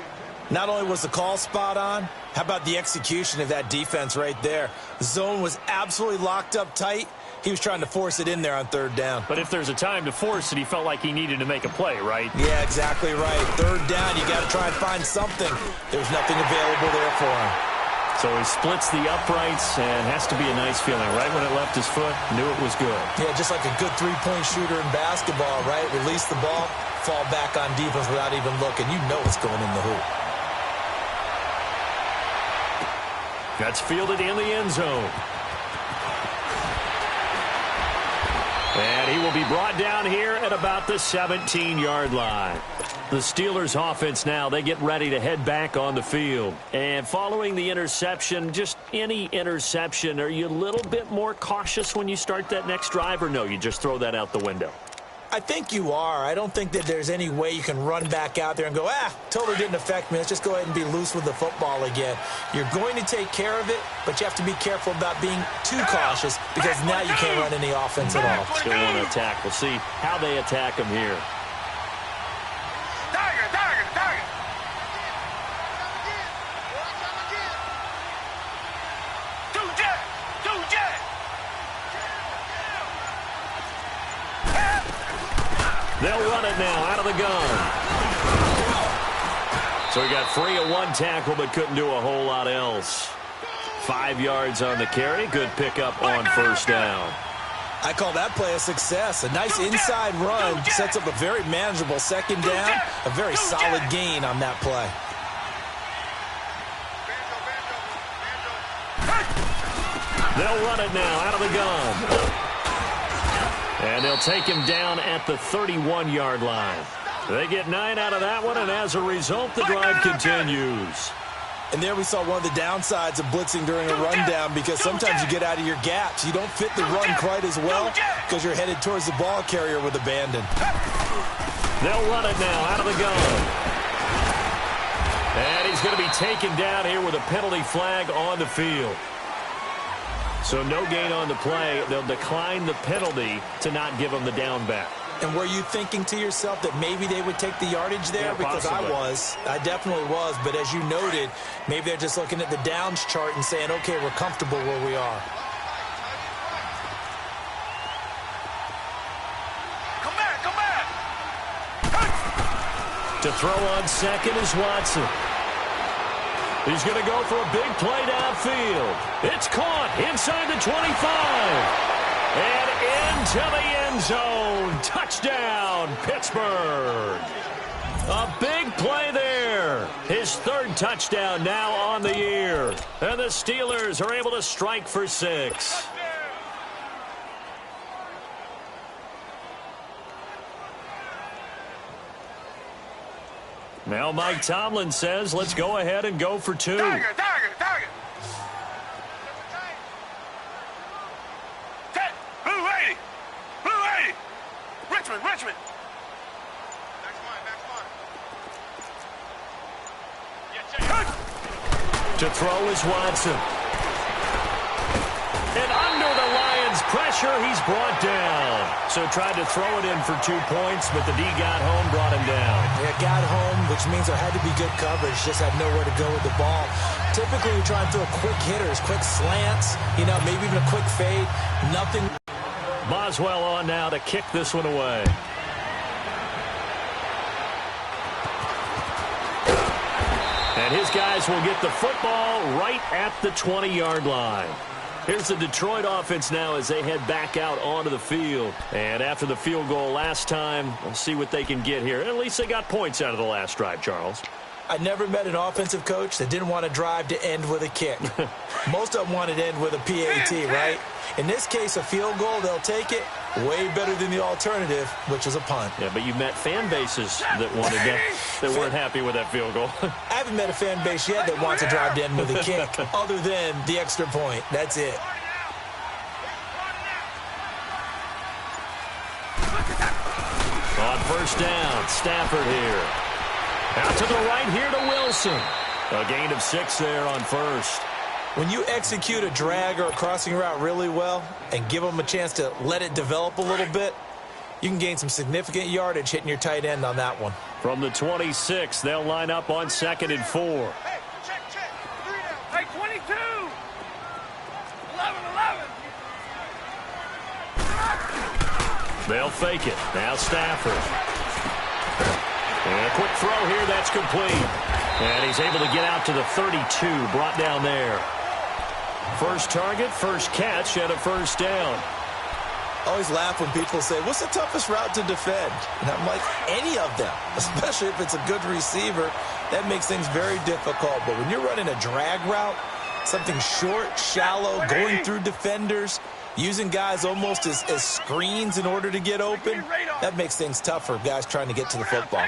Not only was the call spot on, how about the execution of that defense right there? The zone was absolutely locked up tight. He was trying to force it in there on 3rd down. But if there's a time to force it, he felt like he needed to make a play, right? Yeah, exactly right. 3rd down, you got to try and find something. There's nothing available there for him. So he splits the uprights, and has to be a nice feeling. Right when it left his foot, knew it was good. Yeah, just like a good three-point shooter in basketball, right? Release the ball, fall back on defense without even looking. You know it's going in the hoop. That's fielded in the end zone. And he will be brought down here at about the 17-yard line. The Steelers offense now, they get ready to head back on the field. And following the interception, just any interception, are you a little bit more cautious when you start that next drive, or no, you just throw that out the window? I think you are. I don't think that there's any way you can run back out there and go, totally didn't affect me. Let's just go ahead and be loose with the football again. You're going to take care of it, but you have to be careful about being too cautious, because now you can't run any offense at all. Still want to attack. We'll see how they attack him here. Tiger, Tiger, Tiger. Two jet, two jet. They'll run it now out of the gun. So he got free of one tackle but couldn't do a whole lot else. 5 yards on the carry. Good pickup on first down. I call that play a success. A nice inside run sets up a very manageable second down. A very solid gain on that play. They'll run it now out of the gun. And they'll take him down at the 31-yard line. They get 9 out of that one, and as a result, the drive continues. And there we saw one of the downsides of blitzing during a rundown, because sometimes you get out of your gaps. You don't fit the run quite as well because you're headed towards the ball carrier with abandon. They'll run it now out of the gun. And he's going to be taken down here with a penalty flag on the field. So no gain on the play. They'll decline the penalty to not give him the down back. And were you thinking to yourself that maybe they would take the yardage there? Yeah, because possibly. I definitely was. But as you noted, maybe they're just looking at the downs chart and saying, okay, we're comfortable where we are. Come back. To throw on second is Watson. He's going to go for a big play downfield. It's caught inside the 25. And into the end zone. Touchdown, Pittsburgh. A big play there. His third touchdown now on the year. And the Steelers are able to strike for 6. Now Mike Tomlin says, let's go ahead and go for 2. Target. Blue 80. Richmond. To throw is Watson. And under the Lions' pressure, he's brought down. So tried to throw it in for 2 points, but the D got home, brought him down. Yeah, got home, which means there had to be good coverage. Just had nowhere to go with the ball. Typically, you try and throw quick hitters, quick slants, maybe even a quick fade. Nothing. Boswell on now to kick this one away. And his guys will get the football right at the 20-yard line. Here's the Detroit offense now as they head back out onto the field. And after the field goal last time, we'll see what they can get here. At least they got points out of the last drive, Charles. I never met an offensive coach that didn't want to drive to end with a kick. Most of them wanted to end with a PAT, right? In this case, a field goal, they'll take it. Way better than the alternative, which is a punt. Yeah, but you met fan bases that wanted that weren't happy with that field goal. I haven't met a fan base yet that wants to drive to end with a kick, other than the extra point. That's it. On first down, Stafford here. Out to the right here to Wilson. A gain of 6 there on first. When you execute a drag or a crossing route really well and give them a chance to let it develop a little bit, you can gain some significant yardage hitting your tight end on that one. From the 26, they'll line up on 2nd and 4. Hey, check. 3 down. Hey, 22. 11. They'll fake it. Now Stafford. And a quick throw here. That's complete. And he's able to get out to the 32. Brought down there. First target, first catch, and a first down. I always laugh when people say, what's the toughest route to defend? And I'm like, any of them, especially if it's a good receiver. That makes things very difficult. But when you're running a drag route, something short, shallow, going through defenders, using guys almost as screens in order to get open, that makes things tough for guys trying to get to the football.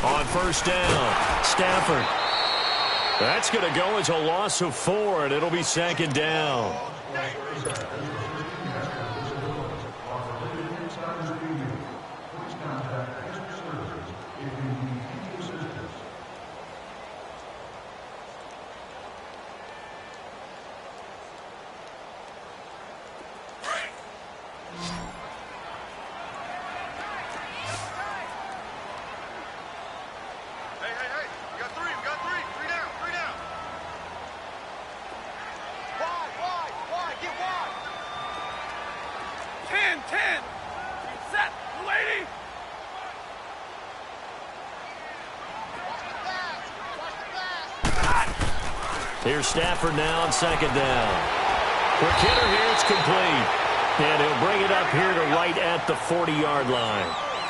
On first down, Stafford. That's going to go as a loss of 4, and it'll be 2nd down. Here's Stafford now on second down. For Kidder here, it's complete. And he'll bring it up here to right at the 40-yard line.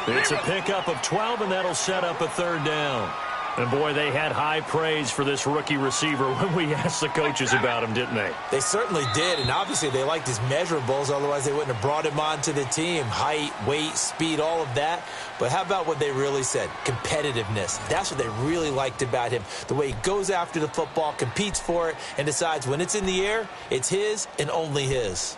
It's a pickup of 12, and that'll set up a third down. And, boy, they had high praise for this rookie receiver when we asked the coaches about him, didn't they? They certainly did, and obviously they liked his measurables. Otherwise, they wouldn't have brought him onto the team. Height, weight, speed, all of that. But how about what they really said? Competitiveness. That's what they really liked about him. The way he goes after the football, competes for it, and decides when it's in the air, it's his and only his.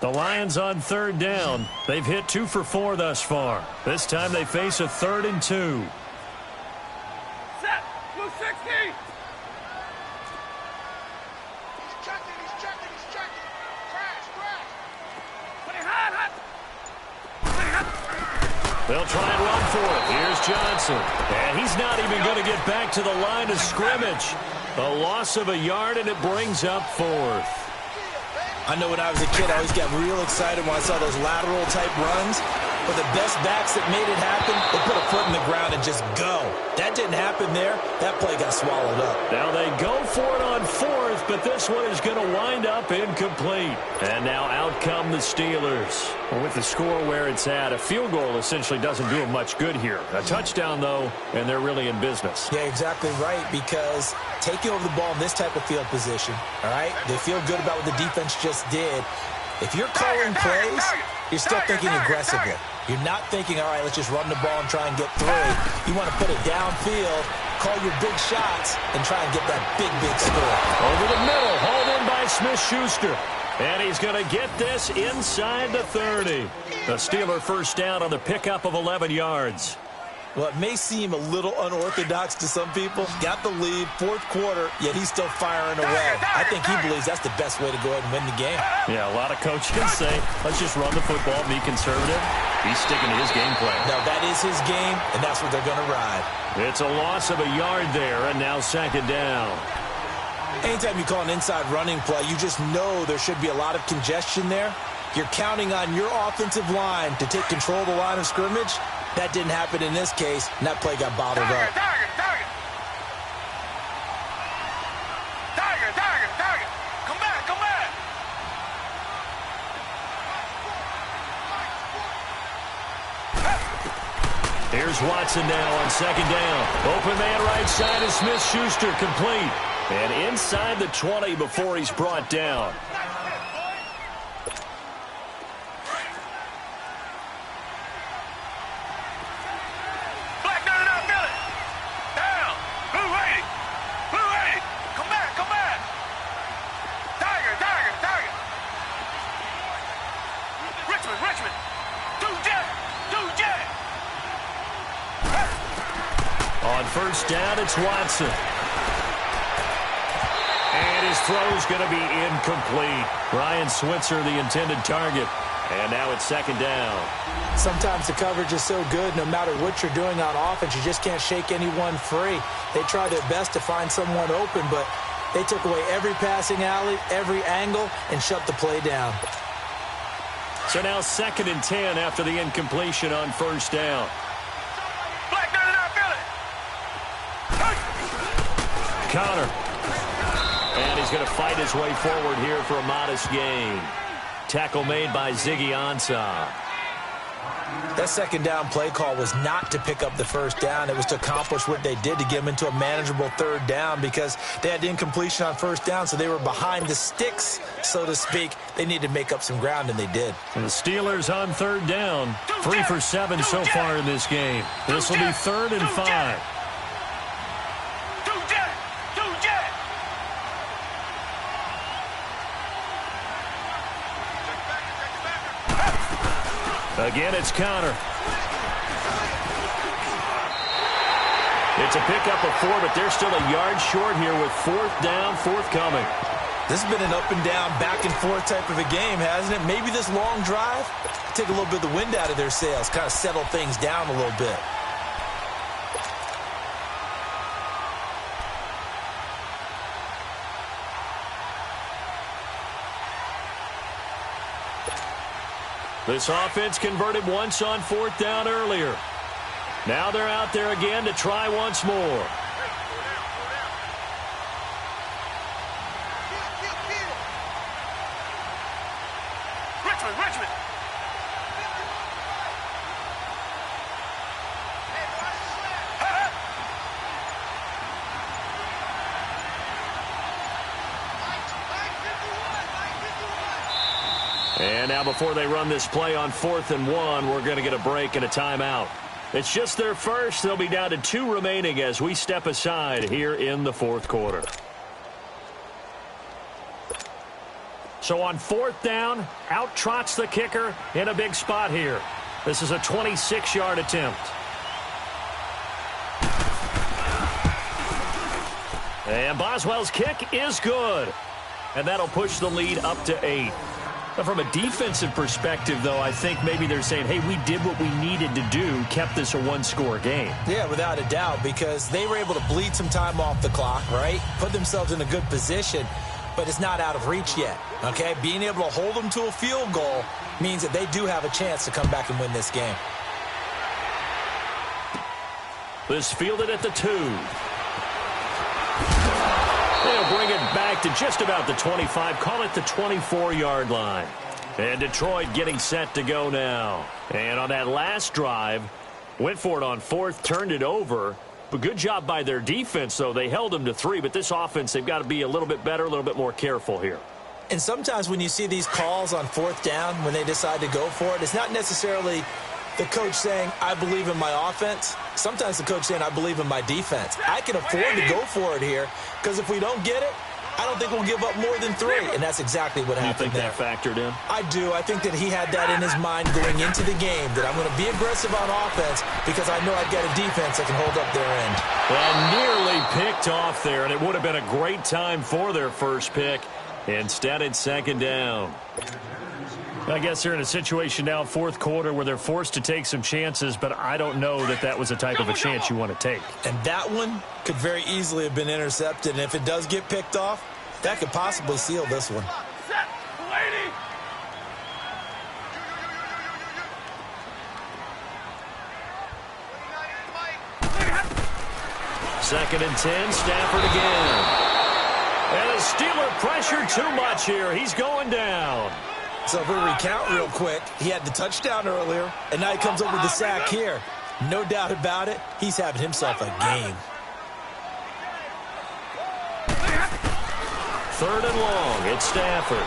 The Lions on third down. They've hit 2 for 4 thus far. This time they face a 3rd and 2. Set. Blue 60. He's checking. Crash. Put it hot. They'll try and run for it. Here's Johnson. And he's not even going to get back to the line of scrimmage. A loss of a yard, and it brings up 4th. I know when I was a kid, I always got real excited when I saw those lateral-type runs. But the best backs that made it happen, they put a foot in the ground and just go. That didn't happen there. That play got swallowed up. Now they go for it on 4th, but this one is going to wind up incomplete. And now out come the Steelers. With the score where it's at, a field goal essentially doesn't do them much good here. A touchdown, though, and they're really in business. Yeah, exactly right, because taking over the ball in this type of field position, all right, they feel good about what the defense just did. If you're calling plays, you're still thinking aggressively. You're not thinking, all right, let's just run the ball and try and get 3. You want to put it downfield, call your big shots, and try and get that big score. Over the middle, hauled in by Smith-Schuster. And he's going to get this inside the 30. The Steeler first down on the pickup of 11 yards. Well, it may seem a little unorthodox to some people. Got the lead, 4th quarter, yet he's still firing away. I think he believes that's the best way to go ahead and win the game. Yeah, a lot of coaches say, let's just run the football, be conservative. He's sticking to his game plan. No, that is his game, and that's what they're going to ride. It's a loss of a yard there, and now second down. Anytime you call an inside running play, you just know there should be a lot of congestion there. You're counting on your offensive line to take control of the line of scrimmage. That didn't happen in this case, and that play got bottled up. Target. Come back. Here's Watson now on second down. Open man right side is Smith-Schuster, complete. And inside the 20 before he's brought down. Richmond. Two jet. On first down, it's Watson. And his throw's going to be incomplete. Ryan Switzer, the intended target. And now it's second down. Sometimes the coverage is so good, no matter what you're doing on offense, you just can't shake anyone free. They try their best to find someone open, but they took away every passing alley, every angle, and shut the play down. So now 2nd and 10 after the incompletion on first down. Connor. And he's going to fight his way forward here for a modest gain. Tackle made by Ziggy Ansah. That second down play call was not to pick up the first down. It was to accomplish what they did, to get them into a manageable 3rd down, because they had incompletion on first down, so they were behind the sticks, so to speak. They needed to make up some ground, and they did. And the Steelers on 3rd down. 3 for 7 so far in this game. This will be 3rd and 5. Again, it's Connor. It's a pickup of 4, but they're still a yard short here with 4th down, forthcoming. This has been an up and down, back and forth type of a game, hasn't it? Maybe this long drive take a little bit of the wind out of their sails, kind of settle things down a little bit. This offense converted once on 4th down earlier. Now they're out there again to try once more. Richmond. And now before they run this play on 4th and 1, we're going to get a break and a timeout. It's just their first. They'll be down to 2 remaining as we step aside here in the 4th quarter. So on 4th down, out trots the kicker in a big spot here. This is a 26-yard attempt. And Boswell's kick is good. And that'll push the lead up to 8. Now, from a defensive perspective, though, I think maybe they're saying, hey, we did what we needed to do, kept this a 1-score game. Yeah, without a doubt, because they were able to bleed some time off the clock, right? Put themselves in a good position, but it's not out of reach yet, okay? Being able to hold them to a field goal means that they do have a chance to come back and win this game. This fielded at the 2. They'll bring it back to just about the 25, call it the 24-yard line. And Detroit getting set to go now. And on that last drive, went for it on 4th, turned it over. But good job by their defense, though. They held them to 3, but this offense, they've got to be a little bit better, a little bit more careful here. And sometimes when you see these calls on 4th down, when they decide to go for it, it's not necessarily the coach saying, I believe in my offense. Sometimes the coach saying, I believe in my defense. I can afford to go for it here because if we don't get it, I don't think we'll give up more than 3. And that's exactly what happened there. You think that factored in? I do. I think that he had that in his mind going into the game, that I'm going to be aggressive on offense because I know I've got a defense that can hold up their end. Well, nearly picked off there, and it would have been a great time for their first pick. Instead, it's 2nd down. I guess they're in a situation now, 4th quarter, where they're forced to take some chances, but I don't know that that was the type of a chance you want to take. And that one could very easily have been intercepted, and if it does get picked off, that could possibly seal this one. Set, lady. 2nd and 10, Stafford again. And the Steeler pressure too much here. He's going down. So if we recount real quick, he had the touchdown earlier, and now he comes up with the sack here. No doubt about it, he's having himself a game. 3rd and long, it's Stafford.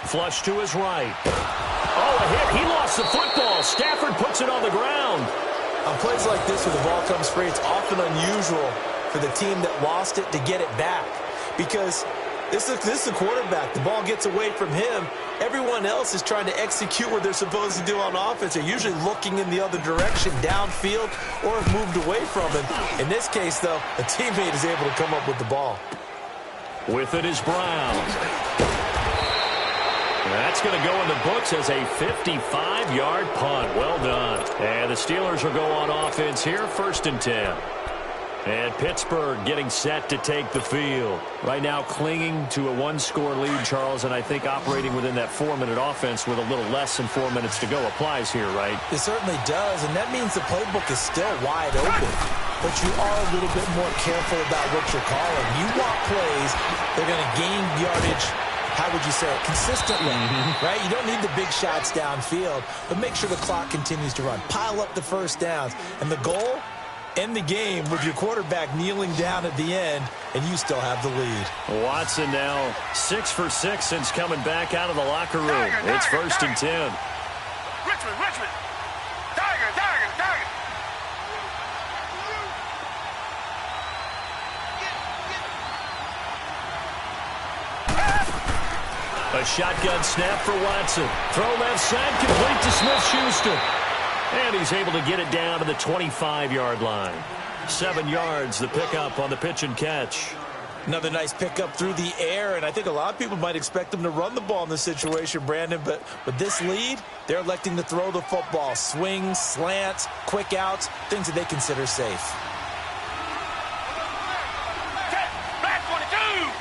Flush to his right. Oh, a hit. He lost the football. Stafford puts it on the ground. On plays like this where the ball comes free, it's often unusual for the team that lost it to get it back because this is the quarterback. The ball gets away from him. Everyone else is trying to execute what they're supposed to do on offense. They're usually looking in the other direction, downfield, or have moved away from him. In this case, though, a teammate is able to come up with the ball. With it is Brown. That's going to go in the books as a 55-yard punt. Well done. And the Steelers will go on offense here, 1st and 10. And Pittsburgh getting set to take the field. Right now clinging to a 1-score lead, Charles, and I think operating within that 4-minute offense with a little less than 4 minutes to go applies here, right? It certainly does, and that means the playbook is still wide open. But you are a little bit more careful about what you're calling. You want plays that are going to gain yardage, how would you say it, consistently, right? You don't need the big shots downfield, but make sure the clock continues to run. Pile up the first downs, and the goal, end the game with your quarterback kneeling down at the end, and you still have the lead. Watson now 6 for 6 since coming back out of the locker room. It's 1st and 10. Richmond. Tiger. A shotgun snap for Watson. Throw left side, complete to Smith-Schuster. And he's able to get it down to the 25-yard line. 7 yards, the pickup on the pitch and catch. Another nice pickup through the air, and I think a lot of people might expect them to run the ball in this situation, Brandon, but with this lead, they're electing to throw the football. Swings, slants, quick outs, things that they consider safe. Black 22.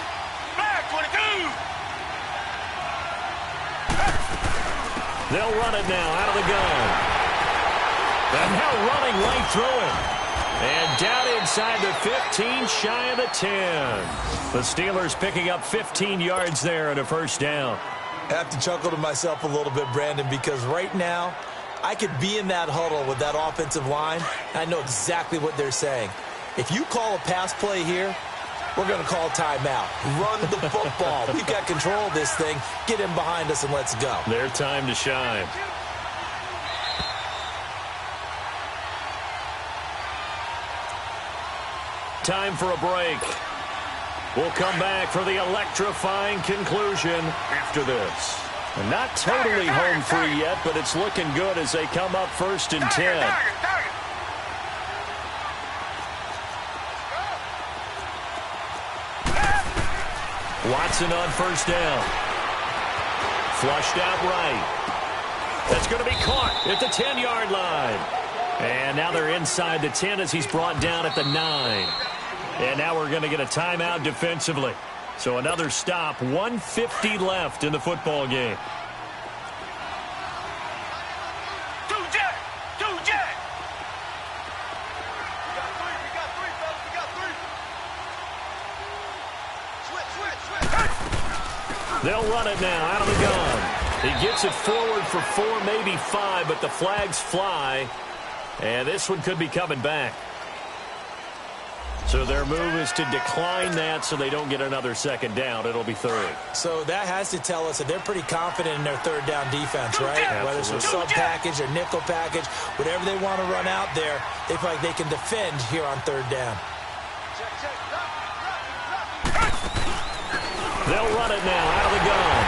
They'll run it now out of the gun. And now running right through it. And down inside the 15, shy of the 10. The Steelers picking up 15 yards there and a first down. I have to chuckle to myself a little bit, Brandon, because right now I could be in that huddle with that offensive line. I know exactly what they're saying. If you call a pass play here, we're going to call timeout. Run the football. We've got control of this thing. Get in behind us and let's go. Their time to shine. Time for a break. We'll come back for the electrifying conclusion after this. And not totally home free yet, but it's looking good as they come up first and 10. Watson on first down. Flushed out right. That's going to be caught at the 10-yard line. And now they're inside the 10 as he's brought down at the 9. And now we're going to get a timeout defensively. So another stop, 1:50 left in the football game. Two jet! We got three, fellas, we got three. Switch. They'll run it now out of the gun. He gets it forward for 4, maybe 5, but the flags fly. And this one could be coming back. So their move is to decline that so they don't get another second down. It'll be third. So that has to tell us that they're pretty confident in their third down defense, right? Absolutely. Whether it's a sub package or nickel package, whatever they want to run out there, they feel like they can defend here on third down. They'll run it now out of the gun.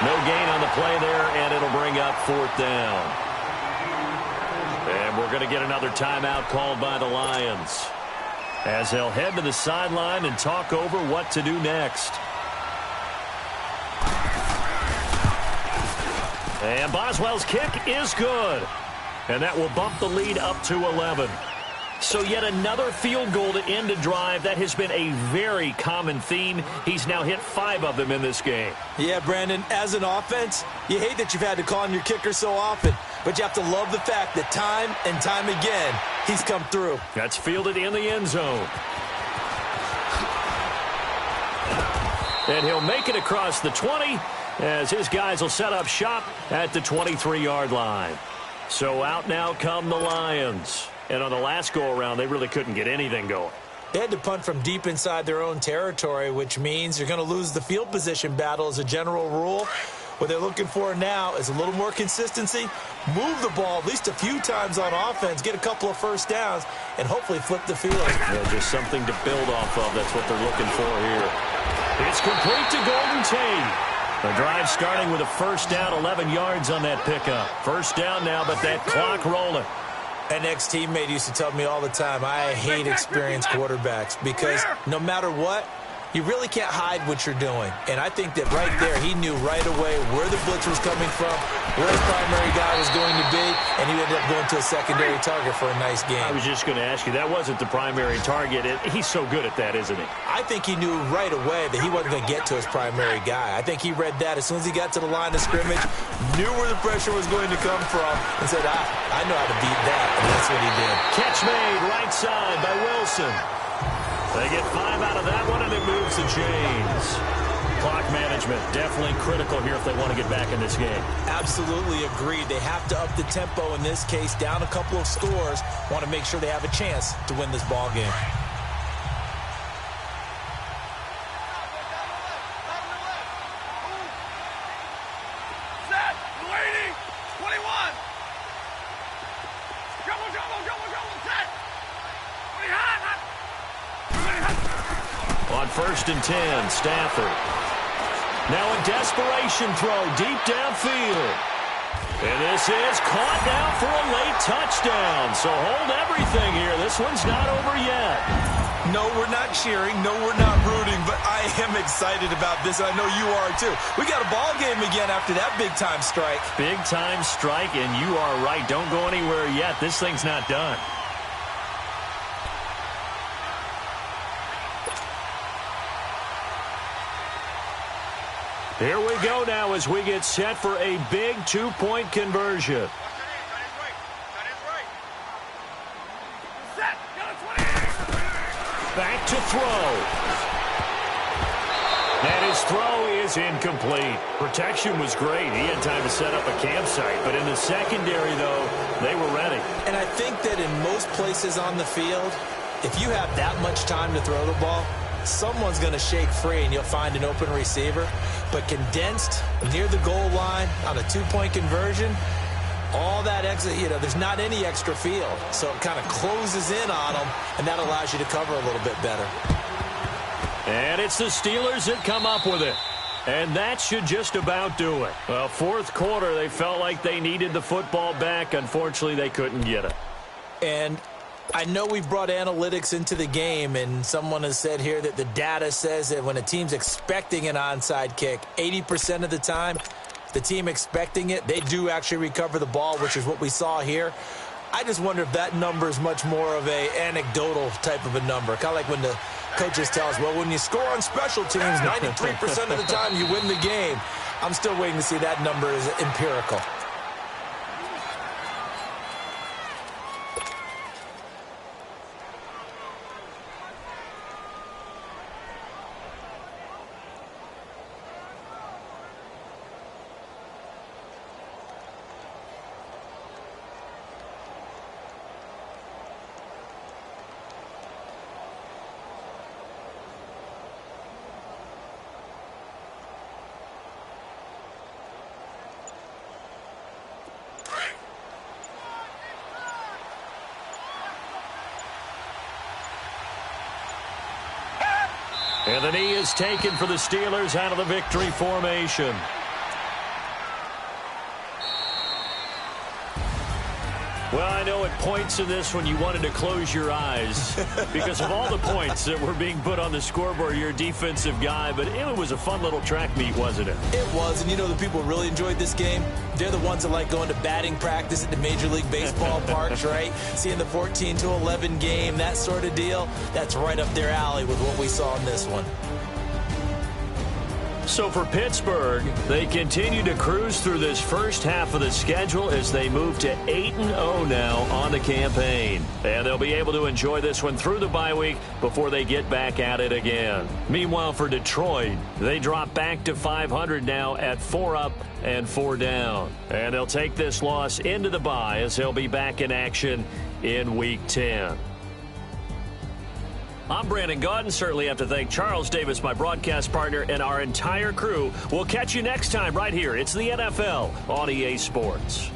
No gain on the play there, and it'll bring up fourth down. And we're going to get another timeout called by the Lions, as they'll head to the sideline and talk over what to do next. And Boswell's kick is good. And that will bump the lead up to 11. So yet another field goal to end a drive. That has been a very common theme. He's now hit 5 of them in this game. Yeah, Brandon, as an offense, you hate that you've had to call on your kicker so often. But you have to love the fact that time and time again, he's come through. That's fielded in the end zone. And he'll make it across the 20 as his guys will set up shop at the 23-yard line. So out now come the Lions. And on the last go-around, they really couldn't get anything going. They had to punt from deep inside their own territory, which means you're going to lose the field position battle as a general rule. What they're looking for now is a little more consistency, move the ball at least a few times on offense, get a couple of first downs, and hopefully flip the field. Yeah, just something to build off of. That's what they're looking for here. It's complete to Golden Tate. The drive starting with a first down, 11 yards on that pickup. First down now, but that clock rolling. An ex-teammate used to tell me all the time, I hate experienced quarterbacks because no matter what, you really can't hide what you're doing. And I think that right there, he knew right away where the blitz was coming from, where his primary guy was going to be, and he ended up going to a secondary target for a nice game. I was just going to ask you, that wasn't the primary target. He's so good at that, isn't he? I think he knew right away that he wasn't going to get to his primary guy. I think he read that as soon as he got to the line of scrimmage, knew where the pressure was going to come from, and said, I know how to beat that, and that's what he did. Catch made right side by Wilson. They get 5 out of that one, and it moves the chains. Clock management definitely critical here if they want to get back in this game. Absolutely agreed. They have to up the tempo in this case, down a couple of scores. Want to make sure they have a chance to win this ball game. Set, waiting, 21. Trouble, set. On first and 10, Stafford. Now a desperation throw deep downfield. And this is caught now for a late touchdown. So hold everything here. This one's not over yet. No, we're not cheering. No, we're not rooting. But I am excited about this. I know you are, too. We got a ball game again after that big-time strike. Big-time strike, and you are right. Don't go anywhere yet. This thing's not done. Here we go now as we get set for a big two-point conversion. Back to throw. And his throw is incomplete. Protection was great. He had time to set up a campsite. But in the secondary, though, they were ready. And I think that in most places on the field, if you have that much time to throw the ball, someone's going to shake free and you'll find an open receiver. But condensed near the goal line on a two-point conversion, all that exit, there's not any extra field. So it kind of closes in on them, and that allows you to cover a little bit better. And it's the Steelers that come up with it. And that should just about do it. Well, fourth quarter, they felt like they needed the football back. Unfortunately, they couldn't get it. And I know we've brought analytics into the game, and someone has said here that the data says that when a team's expecting an onside kick, 80% of the time, the team expecting it, they do actually recover the ball, which is what we saw here. I just wonder if that number is much more of a anecdotal type of a number. Kind of like when the coaches tell us, well, when you score on special teams, 93% of the time you win the game. I'm still waiting to see that number is empirical. And the knee is taken for the Steelers out of the victory formation. Well, I know at points in this one you wanted to close your eyes because of all the points that were being put on the scoreboard. You're a defensive guy, but it was a fun little track meet, wasn't it? It was, and the people really enjoyed this game. They're the ones that like going to batting practice at the Major League Baseball parks, right? Seeing the 14-11 game, that sort of deal. That's right up their alley with what we saw in this one. So for Pittsburgh, they continue to cruise through this first half of the schedule as they move to 8-0 now on the campaign. And they'll be able to enjoy this one through the bye week before they get back at it again. Meanwhile, for Detroit, they drop back to 500 now at 4 up and 4 down. And they'll take this loss into the bye as they'll be back in action in Week 10. I'm Brandon Gaudin. Certainly have to thank Charles Davis, my broadcast partner, and our entire crew. We'll catch you next time right here. It's the NFL on EA Sports.